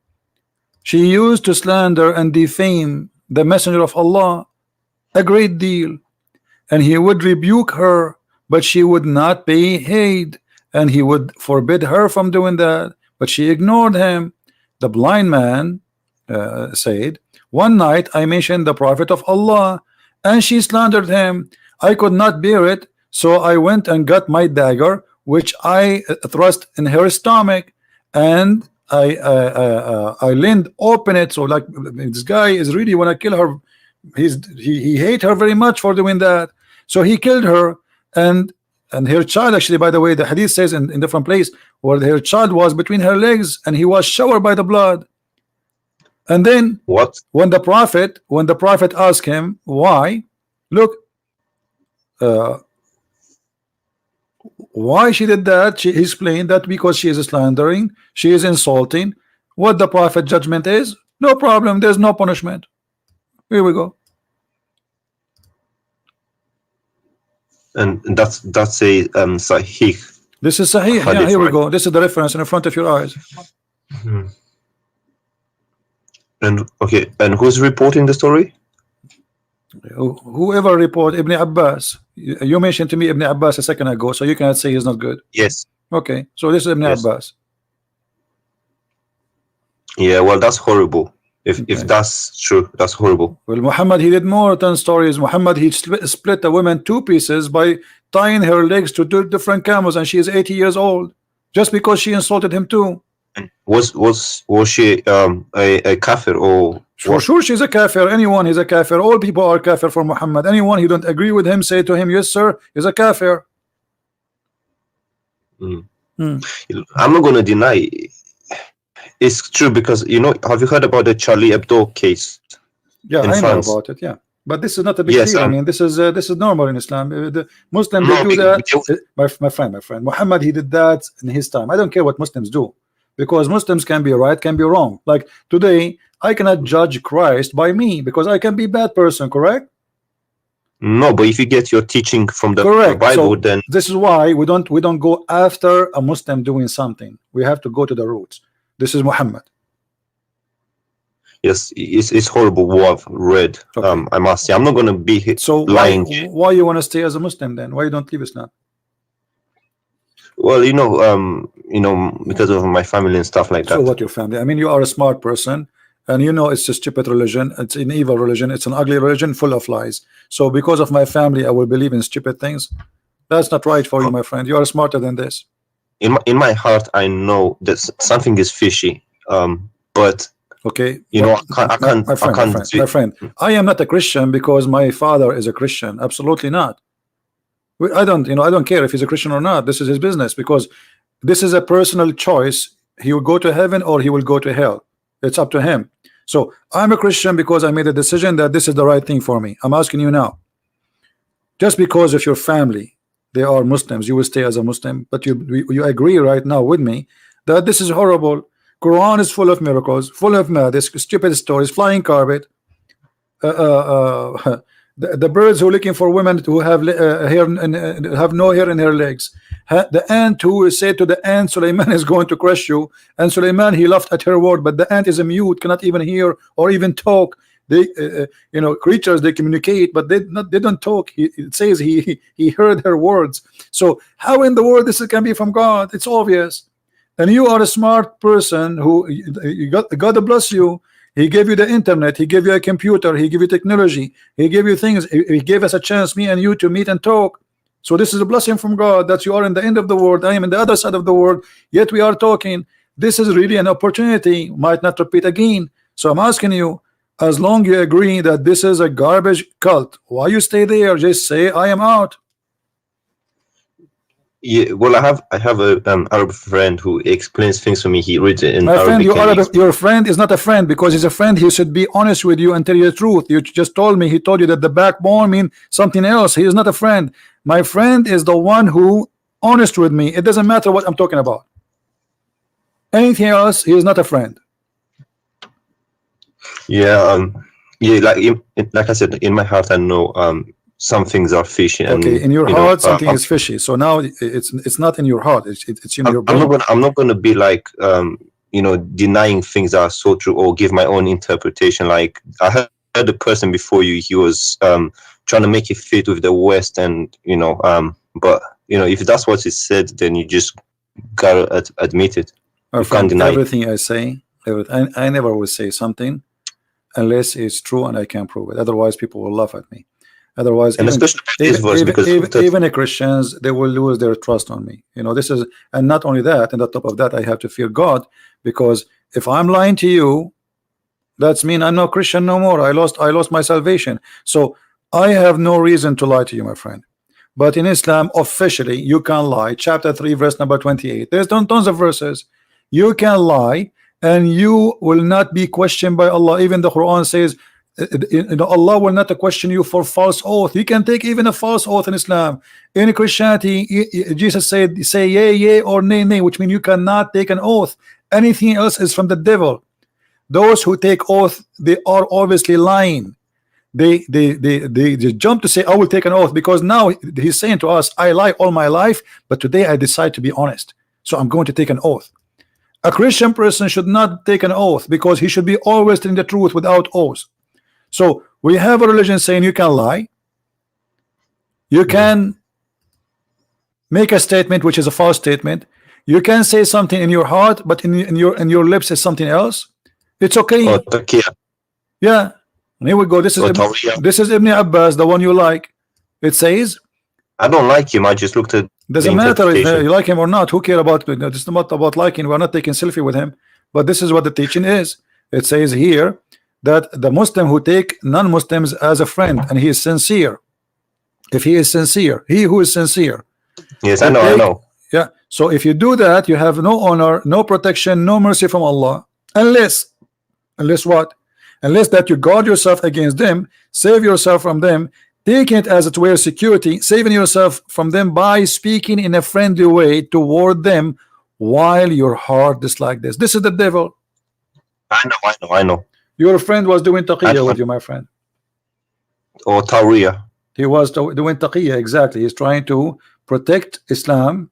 B: She used to slander and defame the messenger of Allah a great deal, and he would rebuke her, but she would not pay heed, and he would forbid her from doing that, but she ignored him. The blind man said, one night I mentioned the prophet of Allah, and she slandered him. I could not bear it, so I went and got my dagger, which I thrust in her stomach, and I leaned open it. So like, this guy is really want to kill her. He hate her very much for doing that. So he killed her, and her child, actually, by the way, the hadith says in different place where her child was between her legs, and he was showered by the blood. And then
A: what?
B: When the prophet asked him why, look, why she did that, he explained that because she is slandering, she is insulting. What the prophet judgment is, no problem, there's no punishment. Here we go.
A: And that's a sahih.
B: This is sahih. Yeah, here we go. This is the reference in front of your eyes.
A: Mm-hmm. And okay, and who's reporting the story?
B: Whoever report Ibn Abbas. You mentioned to me Ibn Abbas a second ago, so you cannot say he's not good.
A: Yes.
B: Okay, so this is Ibn Abbas.
A: Yeah, well, that's horrible. If that's true, that's horrible.
B: Well, Muhammad, he did more than stories. Muhammad, he split a woman two pieces by tying her legs to two different camels, and she is 80 years old, just because she insulted him too.
A: And was she a kafir or?
B: For sure, she's a kafir. Anyone is a kafir. All people are kafir for Muhammad. Anyone who don't agree with him, say to him, yes, sir, is a kafir.
A: I'm not going to deny it's true, because have you heard about the Charlie Hebdo case?
B: Yeah, I know about it. Yeah, but this is not a big deal. I mean, this is normal in Islam. The Muslims they do that. My friend, Muhammad, he did that in his time. I don't care what Muslims do, because Muslims can be right, can be wrong. Like today, I cannot judge Christ by me, because I can be a bad person, correct?
A: No, but if you get your teaching from the Bible, so then
B: this is why we don't go after a Muslim doing something. We have to go to the roots. This is Muhammad.
A: Yes, it's horrible what I've read. Okay. I must say, I'm not going to be lying.
B: Why you want to stay as a Muslim then? Why you don't leave Islam?
A: Well, because of my family and stuff like that.
B: So what, your family? I mean, you are a smart person, and it's a stupid religion. It's an evil religion. It's an ugly religion full of lies. So because of my family, I will believe in stupid things. That's not right for you, my friend. You are smarter than this.
A: In my heart, I know that something is fishy. But
B: okay,
A: I can't.
B: My friend, I am not a Christian because my father is a Christian. Absolutely not. I don't care if he's a Christian or not. This is his business, because this is a personal choice. He will go to heaven or he will go to hell. It's up to him. So I'm a Christian because I made a decision that this is the right thing for me. I'm asking you now, just because of your family, they are Muslims, you will stay as a Muslim, but you agree right now with me that this is horrible. Quran is full of miracles, full of madness, stupid stories, flying carpet, The birds who are looking for women who have hair and have no hair in her legs. The ant who said to the ant, Suleiman is going to crush you, and Suleiman, he laughed at her word, but the ant is a mute, cannot even hear or even talk. They you know, creatures, they communicate, but they don't talk. It says he heard her words. So how in the world this can be from God? It's obvious. And you are a smart person who God bless you. He gave you the internet, he gave you a computer, he gave you technology, he gave you things, he gave us a chance, me and you, to meet and talk. So this is a blessing from God that you are in the end of the world, I am in the other side of the world, yet we are talking. This is really an opportunity, might not repeat again. So I'm asking you, as long you agree that this is a garbage cult, why you stay there? Just say I am out.
A: Yeah, well, I have a Arab friend who explains things to me. He reads it in
B: My friend,
A: Arabic.
B: your friend is not a friend, because he's a friend. He should be honest with you and tell you the truth. You just told me, he told you that the backbone means something else. He is not a friend. My friend is the one who honest with me. It doesn't matter what I'm talking about. Anything else, he is not a friend.
A: Yeah, yeah, like I said, in my heart, I know some things are fishy. And,
B: okay, in your heart, something is fishy. So now it's not in your heart. It's in your brain.
A: I'm not gonna be like you know, denying things that are so true or give my own interpretation. Like I heard the person before you, he was trying to make it fit with the West, and you know, but you know, if that's what it said, then you just gotta admit it.
B: You can't deny everything I say. I never will say something unless it's true and I can prove it. Otherwise, people will laugh at me. Otherwise,
A: and
B: even Christians, they will lose their trust on me. You know, this is, and not only that, and on top of that, I have to fear God, because if I'm lying to you, that's mean I'm not Christian no more. I lost my salvation. So I have no reason to lie to you, my friend. But in Islam, officially, you can lie. Chapter 3, verse number 28. There's tons of verses. You can lie, and you will not be questioned by Allah. Even the Quran says, you know, Allah will not question you for false oath. You can take even a false oath in Islam. In Christianity, Jesus said, say yea, yea, or nay, nay, which means you cannot take an oath. Anything else is from the devil. Those who take oath, they are obviously lying. They jump to say, I will take an oath, because now he's saying to us, I lie all my life, but today I decide to be honest, so I'm going to take an oath. A Christian person should not take an oath, because he should be always telling the truth without oath. So we have a religion saying you can lie, you can make a statement which is a false statement, you can say something in your heart, but in your lips is something else. It's okay. Yeah. And here we go. This is Ibn Abbas, the one you like. It says,
A: I don't like him. I just looked at.
B: Doesn't matter if you like him or not. Who care about it? It's not about liking. We're not taking selfie with him. But this is what the teaching is. It says here that the Muslim who take non-Muslims as a friend, and he is sincere. If he is sincere, he who is sincere.
A: Yes, I know.
B: Yeah. So if you do that, you have no honor, no protection, no mercy from Allah, unless what? Unless that you guard yourself against them, save yourself from them, taking it as a way of security, saving yourself from them by speaking in a friendly way toward them while your heart is like this. This is the devil.
A: I know.
B: Your friend was doing taqiyya with you, my friend.
A: Or tawriya.
B: He was doing taqiyya, exactly. He's trying to protect Islam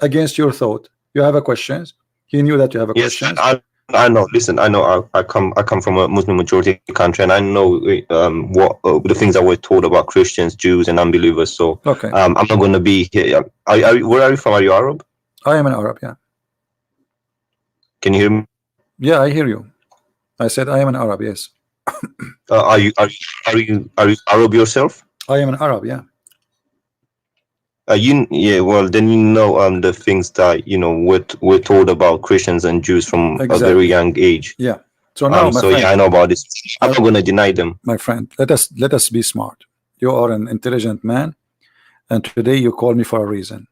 B: against your thought. You have a questions. He knew that you have a questions.
A: I know. Listen, I know. I come from a Muslim majority country, and I know what the things that were told about Christians, Jews, and unbelievers. So
B: okay,
A: I'm not going to be here. Where are you from? Are you Arab?
B: I am an Arab. Yeah.
A: Can you hear me?
B: Yeah, I hear you. I said I am an Arab. Yes.
A: Are you Arab yourself?
B: I am an Arab. Yeah.
A: Yeah, well, then you know the things that we're told about Christians and Jews from a very young age.
B: Yeah. So now,
A: my friend, yeah, I know about this. I'm not going to deny them.
B: My friend, let us be smart. You are an intelligent man, and today you call me for a reason.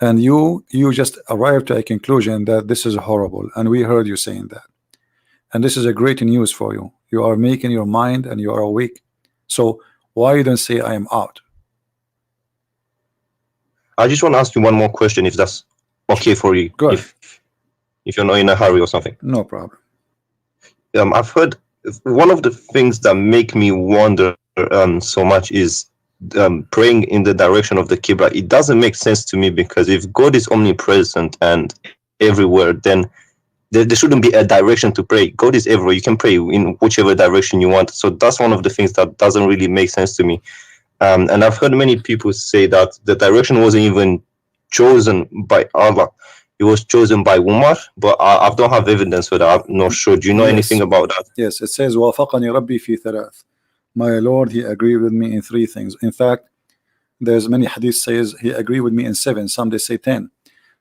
B: And you just arrived to a conclusion that this is horrible, and we heard you saying that. And this is a great news for you. You are making your mind, and you are awake. So why you don't say I am out?
A: I just want to ask you one more question, if that's okay for you.
B: Go ahead.
A: If you're not in a hurry or something.
B: No problem.
A: I've heard one of the things that make me wonder so much is praying in the direction of the Qibla. It doesn't make sense to me, because if God is omnipresent and everywhere, then there shouldn't be a direction to pray. God is everywhere. You can pray in whichever direction you want. So that's one of the things that doesn't really make sense to me. And I've heard many people say that the direction wasn't even chosen by Allah. It was chosen by Umar, but I don't have evidence for that. I'm not sure. Do you know anything about that?
B: Yes, it says وافقني ربي في ثلاث. My Lord, he agreed with me in 3 things. In fact, there's many hadith says he agreed with me in 7. Some they say 10.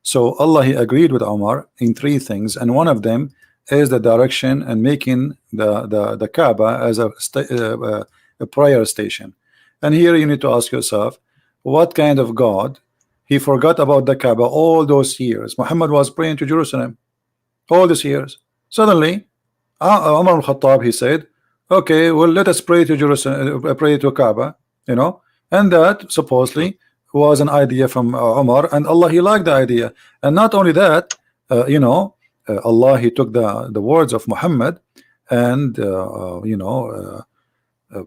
B: So Allah, he agreed with Umar in 3 things, and one of them is the direction and making the Kaaba as a prayer station. And here you need to ask yourself, what kind of God? He forgot about the Kaaba all those years. Muhammad was praying to Jerusalem all these years. Suddenly, Umar al-Khattab, he said, okay, well, let us pray to Jerusalem, pray to Kaaba, you know, and that supposedly was an idea from Umar, and Allah, he liked the idea. And not only that, you know, Allah, he took the words of Muhammad, and you know,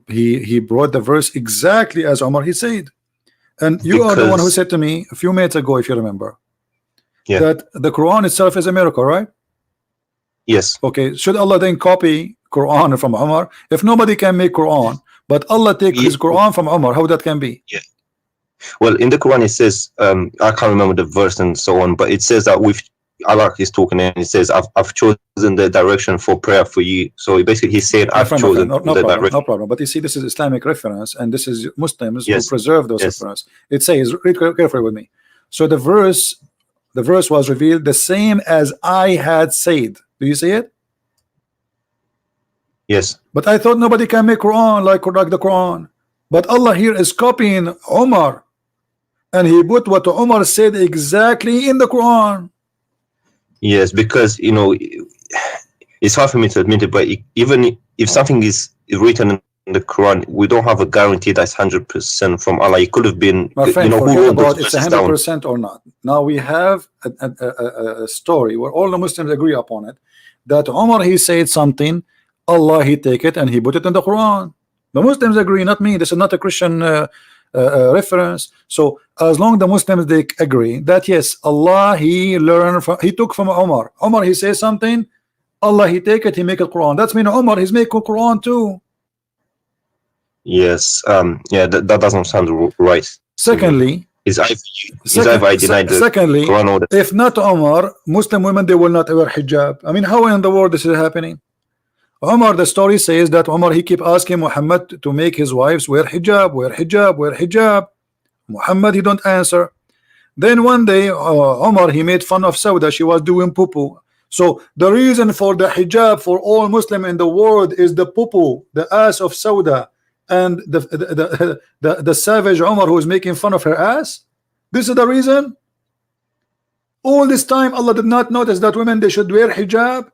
B: he brought the verse exactly as Umar he said. And you are the one who said to me a few minutes ago, if you remember, that the Quran itself is a miracle, right?
A: Yes.
B: Okay, should Allah then copy Quran from Umar? If nobody can make Quran, but Allah take his Quran from Umar, how that can be?
A: Yeah. Well, in the Quran it says, I can't remember the verse and so on, but it says that with Allah is talking, and it says, I've chosen the direction for prayer for you. So basically he said, I've chosen the direction.
B: No problem. But you see, this is Islamic reference, and this is Muslims who preserve those references. It says, read carefully with me. So the verse was revealed the same as I had said. Do you see it?
A: Yes.
B: But I thought nobody can make Quran like the Quran. But Allah here is copying Umar, and he put what Umar said exactly in the Quran.
A: Yes, because you know, it's hard for me to admit it, but even if something is written in the Quran, we don't have a guarantee that's 100% from Allah. It could have been,
B: my friend,
A: you know,
B: who about it's 100% or not. Now we have a story where all the Muslims agree upon it, that Umar, he said something, Allah, he take it and he put it in the Quran. The Muslims agree, not me. This is not a Christian reference. So as long the Muslims they agree that yes, Allah, he learned from, he took from Umar. Umar, he says something, Allah, he take it, he make it Quran. That's mean Umar, he's making Quran too.
A: Yes. Yeah, that doesn't sound right.
B: Secondly,
A: I denied the Quran order.
B: If not Umar, Muslim women, they will not wear hijab. I mean, how in the world this is happening? Umar, the story says that Umar, he keep asking Muhammad to make his wives wear hijab, wear hijab, wear hijab. Muhammad, he don't answer. Then one day, Umar, he made fun of Sauda. She was doing poo-poo. So the reason for the hijab for all Muslim in the world is the poo-poo, the ass of Sauda, and the savage Umar who is making fun of her ass. This is the reason. All this time, Allah did not notice that women, they should wear hijab.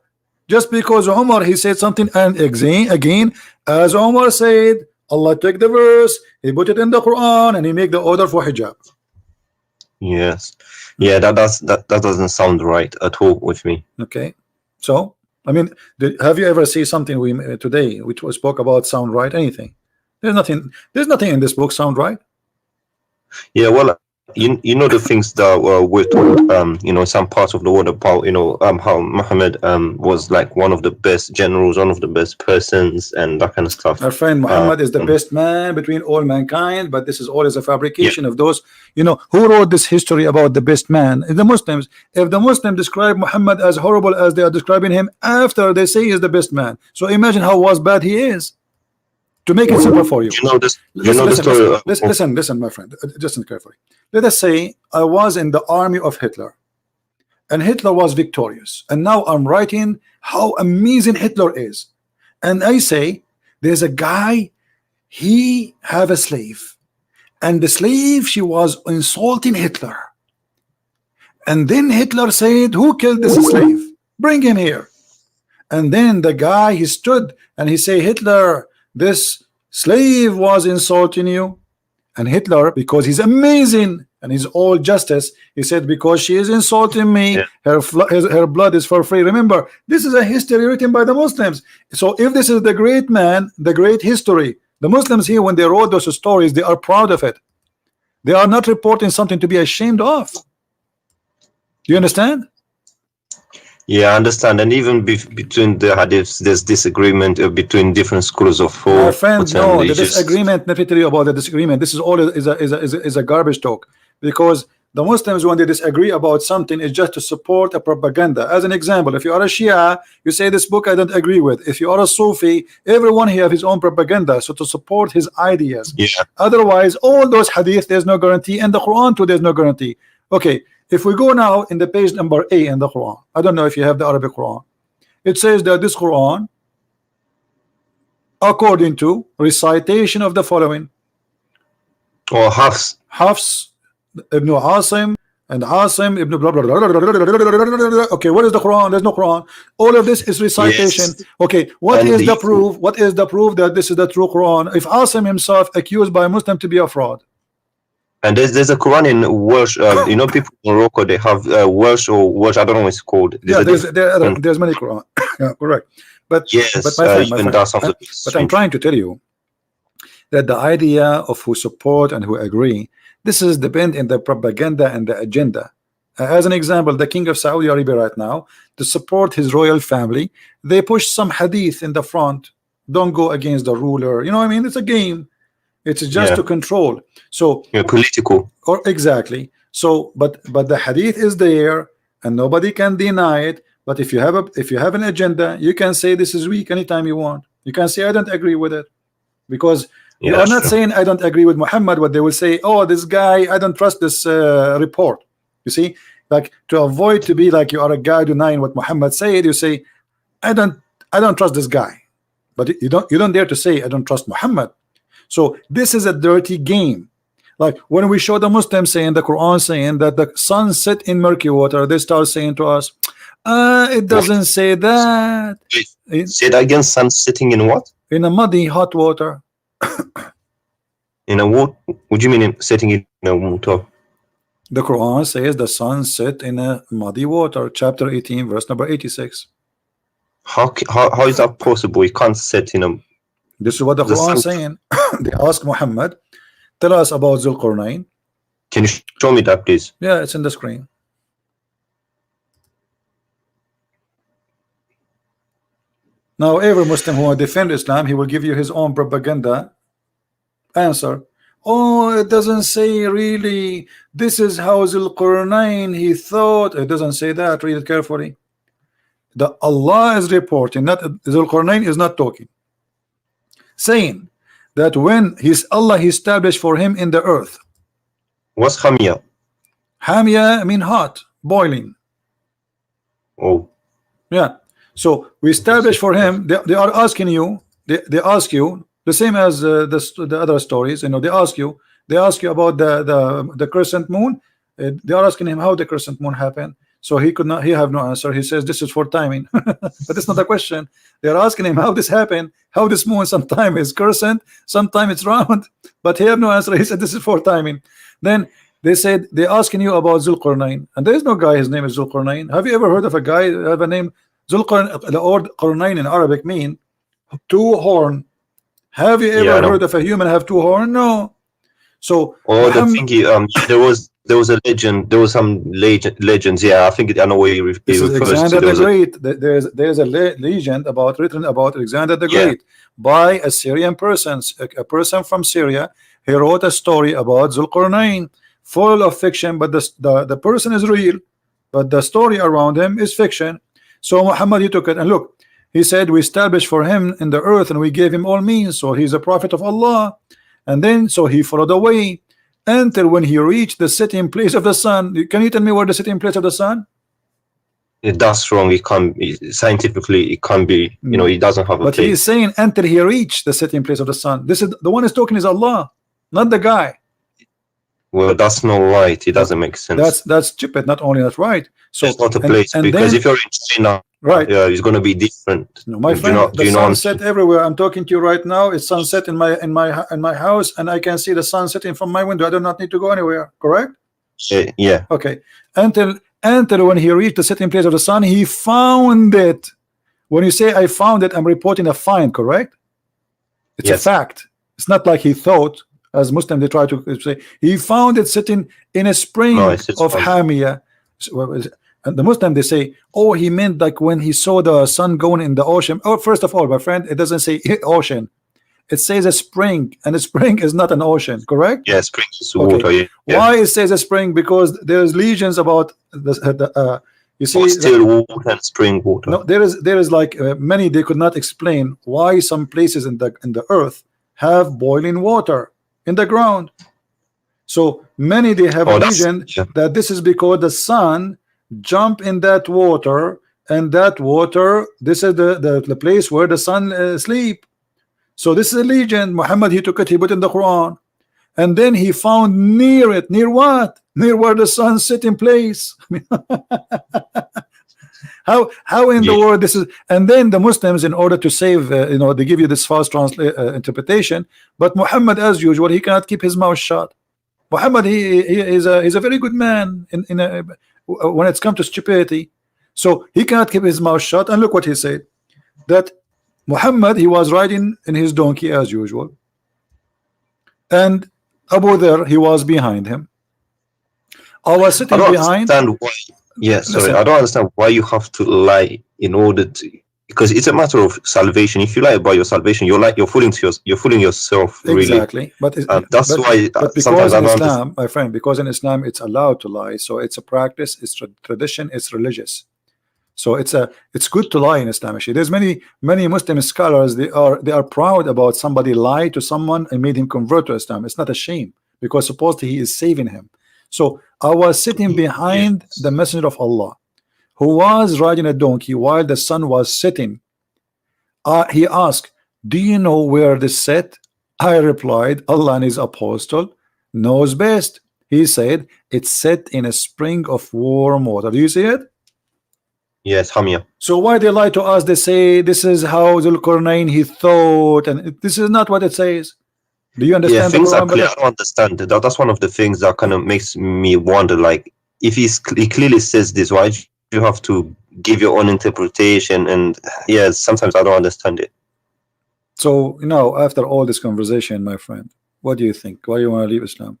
B: Just because Umar, he said something, and again, as Umar said, Allah took the verse, he put it in the Quran, and he make the order for hijab.
A: Yes. Yeah, that doesn't sound right at all with me.
B: Okay. So, I mean, have you ever seen something we today which was spoke about sound right? Anything? There's nothing in this book sound right.
A: Yeah, well, you know the things that were told, you know, some parts of the world about, you know, how Muhammad was like one of the best generals, one of the best persons, and that kind of stuff.
B: Our friend Muhammad is the best man between all mankind, but this is always a fabrication of those, you know, who wrote this history about the best man? The Muslims. If the Muslims describe Muhammad as horrible as they are describing him after they say he is the best man, so imagine how bad he is. To make it simple for you, listen, my friend, listen carefully. Let us say I was in the army of Hitler, and Hitler was victorious, and now I'm writing how amazing Hitler is, and I say there's a guy, he have a slave, and the slave, she was insulting Hitler, and then Hitler said, who killed this slave? Bring him here. And then the guy, he stood and he say, Hitler, this slave was insulting you. And Hitler, because he's amazing and he's all justice, he said, because she is insulting me, her blood is for free. Remember, this is a history written by the Muslims. So if this is the great man, the great history, The Muslims here, when they wrote those stories, they are proud of it. They are not reporting something to be ashamed of. Do you understand?
A: Yeah, I understand. And even between the hadiths, there's disagreement between different schools of
B: My
A: thought.
B: friend, no, the disagreement, let me tell you about the disagreement. This is all is a garbage talk, because the Muslims, when they disagree about something, is just to support a propaganda. As an example, if you are a Shia, you say this book I don't agree with. If you are a Sufi, everyone here have his own propaganda, so to support his ideas.
A: Yeah.
B: Otherwise, all those hadith, there's no guarantee, and the Quran too, there's no guarantee. Okay, if we go now in the page number A in the Quran, I don't know if you have the Arabic Quran. It says that this Quran, according to recitation of the following,
A: or Hafs
B: Ibn Asim and Asim Ibn blah, blah, blah, blah, blah, blah. Okay, what is the Quran? There's no Quran. All of this is recitation. Yes. Okay, what is the proof? What is the proof that this is the true Quran? If Asim himself accused by a Muslim to be a fraud.
A: And there's a Quran in Welsh. You know, people in Morocco, they have Welsh or Welsh. I don't know what it's called.
B: There's many Quran. Yeah, correct. But
A: yes,
B: but I'm trying to tell you that the idea of who support and who agree, this is depend in the propaganda and the agenda. As an example, the king of Saudi Arabia right now, to support his royal family, they push some hadith in the front. Don't go against the ruler. You know what I mean? It's a game. It's just to control. So
A: political.
B: Or exactly. So, but the hadith is there, and nobody can deny it. But if you have an agenda, you can say this is weak anytime you want. You can say I don't agree with it, because you are not saying I don't agree with Muhammad. What they will say, oh, this guy, I don't trust this report. You see, like, to avoid to be like you are a guy denying what Muhammad said, you say I don't trust this guy, but you don't dare to say I don't trust Muhammad. So this is a dirty game. Like when we show the Muslims saying the Quran saying that the sun set in murky water, they start saying to us, it doesn't say that.
A: Say that again. Sun sitting in what?
B: In a muddy hot water.
A: In a what? What do you mean sitting in a water?
B: The Quran says the sun set in a muddy water. Chapter 18, verse number 86.
A: How is that possible? You can't sit in a.
B: This is what the Quran is saying. They ask Muhammad, tell us about Zulqarnain.
A: Can you show me that, please?
B: Yeah, it's in the screen. Now, every Muslim who will defend Islam, he will give you his own propaganda answer. Oh, it doesn't say really. This is how Zulqarnain he thought. It doesn't say that. Read it carefully. The Allah is reporting, not Zulqarnain is not talking, saying that when Allah he established for him in the earth.
A: What's Hamia?
B: Hamia mean hot, boiling.
A: Oh.
B: Yeah. So we established for him. They are asking you. They ask you the same as the other stories. You know, they ask you about the crescent moon. They are asking him how the crescent moon happened. So he could not. He have no answer. He says this is for timing, but it's not a question. They are asking him how this happened, how this moon sometime is crescent, sometime it's round, but he have no answer. He said this is for timing. Then they said they're asking you about Zulqarnain, and there is no guy. His name is Zulqarnain. Have you ever heard of a guy have a name Zulqarnain? The word Qarnain in Arabic mean two horn. Have you ever heard of a human have two horn? No. So
A: the thingy, there was a legend. There was some legends. Yeah, I think I know where you refers to.
B: Alexander the Great. There's a legend written about Alexander the Great by a Syrian person. A person from Syria. He wrote a story about Zulqarnain, full of fiction, but the person is real, but the story around him is fiction. So Muhammad, he took it and look. He said we established for him in the earth and we gave him all means. So he's a prophet of Allah. And then so he followed the way until when he reached the sitting place of the sun. Can you tell me where the sitting place of the sun?
A: That's wrong. It can't be scientifically. It can't be. You know, he doesn't have a place.
B: But he is saying until he reached the sitting place of the sun. This is the one is talking is Allah, not the guy.
A: Well, that's not right. It doesn't make sense.
B: That's stupid. Not only not right. So
A: it's not a place because if you're in China,
B: right,
A: it's going to be different.
B: No, my friend, the sunset everywhere. I'm talking to you right now. It's sunset in my house, and I can see the sun setting from my window. I do not need to go anywhere. Correct?
A: Yeah.
B: Okay. Until when he reached the setting place of the sun, he found it. When you say I found it, I'm reporting a find. Correct? It's a fact. It's not like he thought, as Muslim they try to say, he found it sitting in a spring of Hamia. And the Muslim they say, oh, he meant like when he saw the sun going in the ocean. Oh, first of all, my friend, it doesn't say ocean. It says a spring, and a spring is not an ocean, correct?
A: Yeah, spring is water.
B: Okay.
A: Yeah.
B: Why it says a spring? Because there's legions about the you see,
A: still water and spring water.
B: No, there is like many. They could not explain why some places in the earth have boiling water in the ground. So many they have a legend that this is because the sun jump in that water, and that water, this is the place where the sun sleep. So this is a legend. Muhammad, he took it, he put it in the Quran, and then he found near it, near what? Near where the sun sit in place. How in the world this is? And then the Muslims, in order to save, they give you this false interpretation. But Muhammad, as usual, he cannot keep his mouth shut. Muhammad, he is a very good man when it's come to stupidity. So he cannot keep his mouth shut. And look what he said, that Muhammad, he was riding in his donkey as usual, and Abu Dharr, he was behind him. I was sitting behind.
A: Sorry, I don't understand why you have to lie in order to, because it's a matter of salvation. If you lie about your salvation, you're fooling yourself. Really.
B: Exactly, but
A: that's why.
B: But because in Islam, my friend, because in Islam it's allowed to lie, so it's a practice, it's tradition, it's religious. So it's good to lie in Islam. Actually, there's many Muslim scholars, they are proud about somebody lied to someone and made him convert to Islam. It's not a shame, because supposedly he is saving him. So I was sitting behind the Messenger of Allah, who was riding a donkey while the sun was setting. He asked, do you know where this set? I replied, Allah and his apostle knows best. He said, it's set in a spring of warm water. Do you see it?
A: Yes, Hamia.
B: So why they lie to us? They say this is how Zulkarnain he thought, and this is not what it says. Do you understand?
A: Yeah, things are clear. I don't understand. That's one of the things that kind of makes me wonder. Like, if he clearly says this, why do you have to give your own interpretation? And yeah, sometimes I don't understand it.
B: So after all this conversation, my friend, what do you think? Why do you want to leave Islam?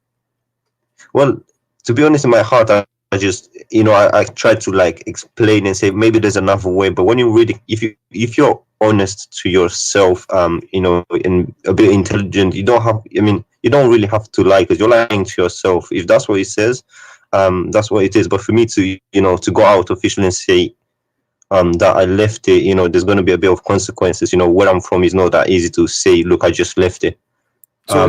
A: Well, to be honest, in my heart, I just I try to like explain and say maybe there's another way. But when you really, if you're honest to yourself, and a bit intelligent, you don't really have to lie, because you're lying to yourself. If that's what it says, that's what it is. But for me to to go out officially and say that I left it, there's going to be a bit of consequences. Where I'm from is not that easy to say, look, I just left it.
B: So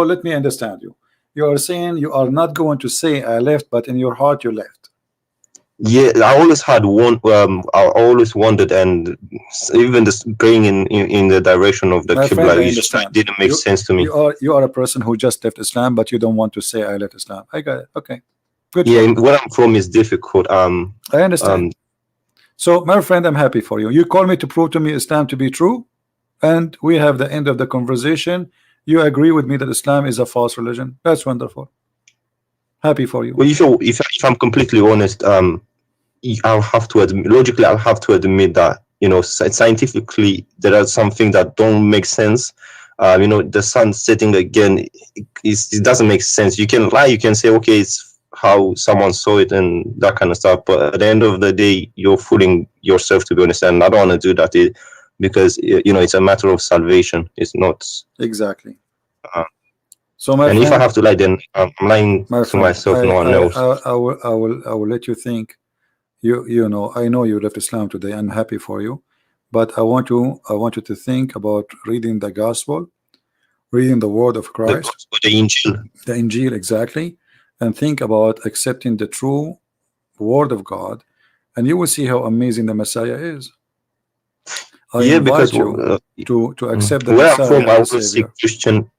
B: let me understand you. You are saying you are not going to say I left, but in your heart you left.
A: Yeah, I always had one. I always wondered, and even this praying in the direction of the Qibla, didn't make sense to me.
B: You are a person who just left Islam, but you don't want to say I left Islam. I got it. Okay, good.
A: Yeah, where I'm from is difficult.
B: I understand. So, my friend, I'm happy for you. You call me to prove to me Islam to be true, and we have the end of the conversation. You agree with me that Islam is a false religion. That's wonderful. Happy for you.
A: Well, if I'm completely honest, I'll have to admit, logically, I'll have to admit that scientifically there are some things that don't make sense. The sun setting again, it doesn't make sense. You can lie, you can say, okay, it's how someone saw it and that kind of stuff. But at the end of the day, you're fooling yourself, to be honest. And I don't want to do that. Because it's a matter of salvation. It's not
B: exactly. So
A: if I have to lie, then I'm lying to myself, no one else.
B: I will let you think. I know you left Islam today. I'm happy for you, but I want you to think about reading the gospel, reading the word of Christ,
A: the Injil.
B: The Injil, exactly, and think about accepting the true word of God, and you will see how amazing the Messiah is. I invite you to accept the
A: where I'm from, I always see Christian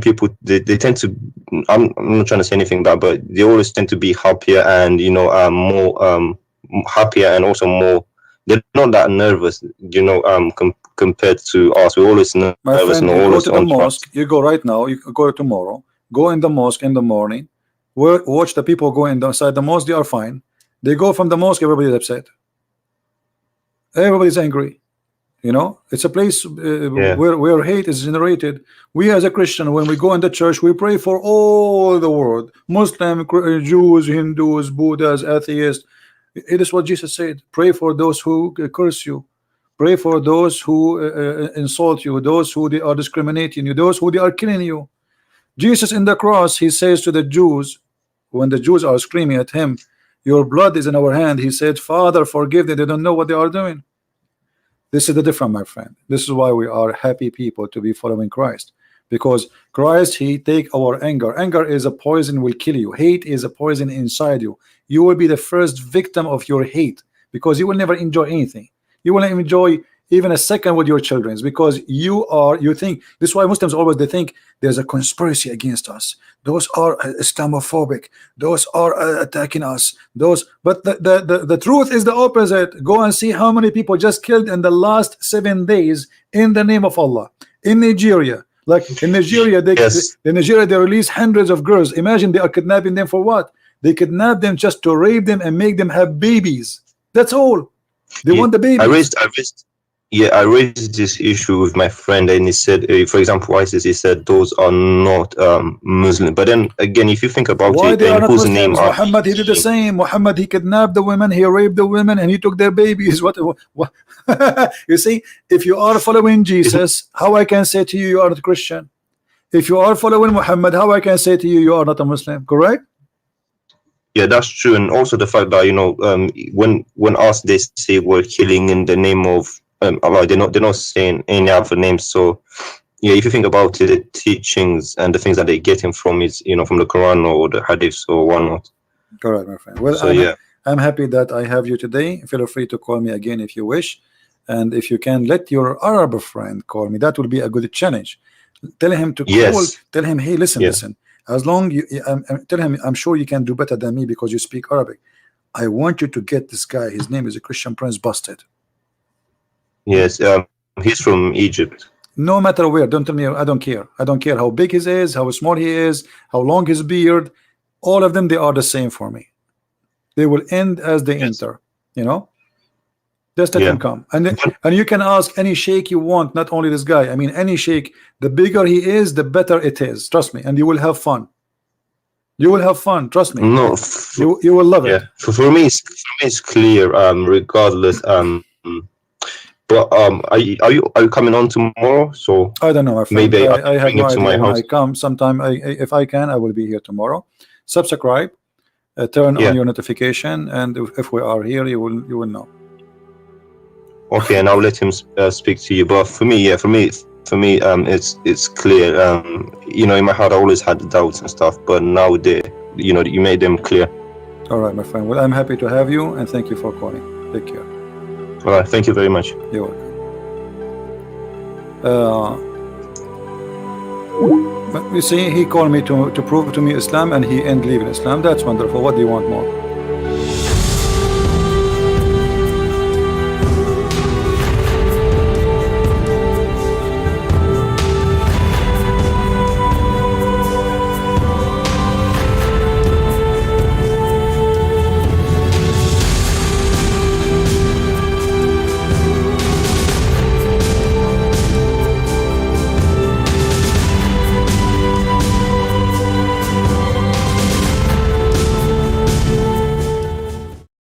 A: people, they tend to, I'm not trying to say anything bad, but they always tend to be happier and more happier, and also more, they're not that nervous, compared to us. We're always nervous.
B: My friend, you go to the mosque, you go right now, you go tomorrow, go in the mosque in the morning, watch the people go inside the mosque, they are fine. They go from the mosque, everybody's upset. Everybody's angry. You know, it's a place
A: Yeah.
B: where hate is generated. We as a Christian, when we go in the church, we pray for all the world, Muslim, Jews, Hindus, Buddhas, atheists. It is what Jesus said. Pray for those who curse you. Pray for those who insult you, those who they are discriminating you, those who they are killing you. Jesus in the cross, he says to the Jews, when the Jews are screaming at him, your blood is in our hand, he said, Father, forgive them, they don't know what they are doing. This is the difference, my friend. This is why we are happy people to be following Christ, because Christ, he take our anger. Anger is a poison, will kill you. Hate is a poison inside you. You will be the first victim of your hate, because you will never enjoy anything. You will not enjoy even a second with your children, because you think. This is why Muslims always, they think there's a conspiracy against us. Those are Islamophobic. Those are attacking us. But the truth is the opposite. Go and see how many people just killed in the last 7 days in the name of Allah in Nigeria. Like in Nigeria,
A: Yes.
B: in Nigeria they release hundreds of girls. Imagine, they are kidnapping them for what? They kidnap them just to rape them and make them have babies. That's all. They want the babies.
A: I raised this issue with my friend, and he said, for example, ISIS, he said those are not Muslim. But then again, if you think about
B: Why
A: it,
B: they are
A: in
B: not
A: whose
B: Muslims?
A: name are
B: Muhammad, he did the same. Muhammad, he kidnapped the women, he raped the women, and he took their babies. What? You see, if you are following Jesus, how I can say to you, you are not Christian? If you are following Muhammad, how I can say to you, you are not a Muslim? Correct?
A: Yeah, that's true. And also the fact that, when us, they say we're killing in the name of Allah, they're not saying any other names. So yeah, if you think about it, the teachings and the things that they're getting from is, from the Quran or the Hadiths or whatnot.
B: Correct, my friend. Well,
A: So
B: I'm happy that I have you today. Feel free to call me again if you wish, and if you can let your Arab friend call me, that will be a good challenge. Tell him to call.
A: Yes.
B: Tell him, hey, listen,
A: Yeah.
B: listen. As long you tell him, I'm sure you can do better than me because you speak Arabic. I want you to get this guy. His name is a Christian Prince Busted.
A: Yes, he's from Egypt.
B: No matter where, don't tell me. I don't care. I don't care how big he is, how small he is, how long his beard. All of them, they are the same for me. They will end as they enter. Just let him come, and you can ask any sheikh you want, not only this guy. I mean, any sheikh. The bigger he is, the better it is. Trust me, and you will have fun. You will have fun. Trust me.
A: No,
B: you will love it.
A: Yeah, for me, it's clear. Regardless. But are you coming on tomorrow? So
B: I don't know, my friend.
A: maybe
B: I have no
A: to
B: idea
A: my
B: when
A: house.
B: I come. Sometime, if I can, I will be here tomorrow. Subscribe, turn on your notification, and if we are here, you will know.
A: Okay, and I'll let him speak to you. But for me, it's clear. In my heart, I always had doubts and stuff, but now you made them clear.
B: All right, my friend. Well, I'm happy to have you, and thank you for calling. Take care.
A: All right, thank you very much.
B: You're welcome. But you see, he called me to prove to me Islam, and he ended leaving Islam. That's wonderful. What do you want more?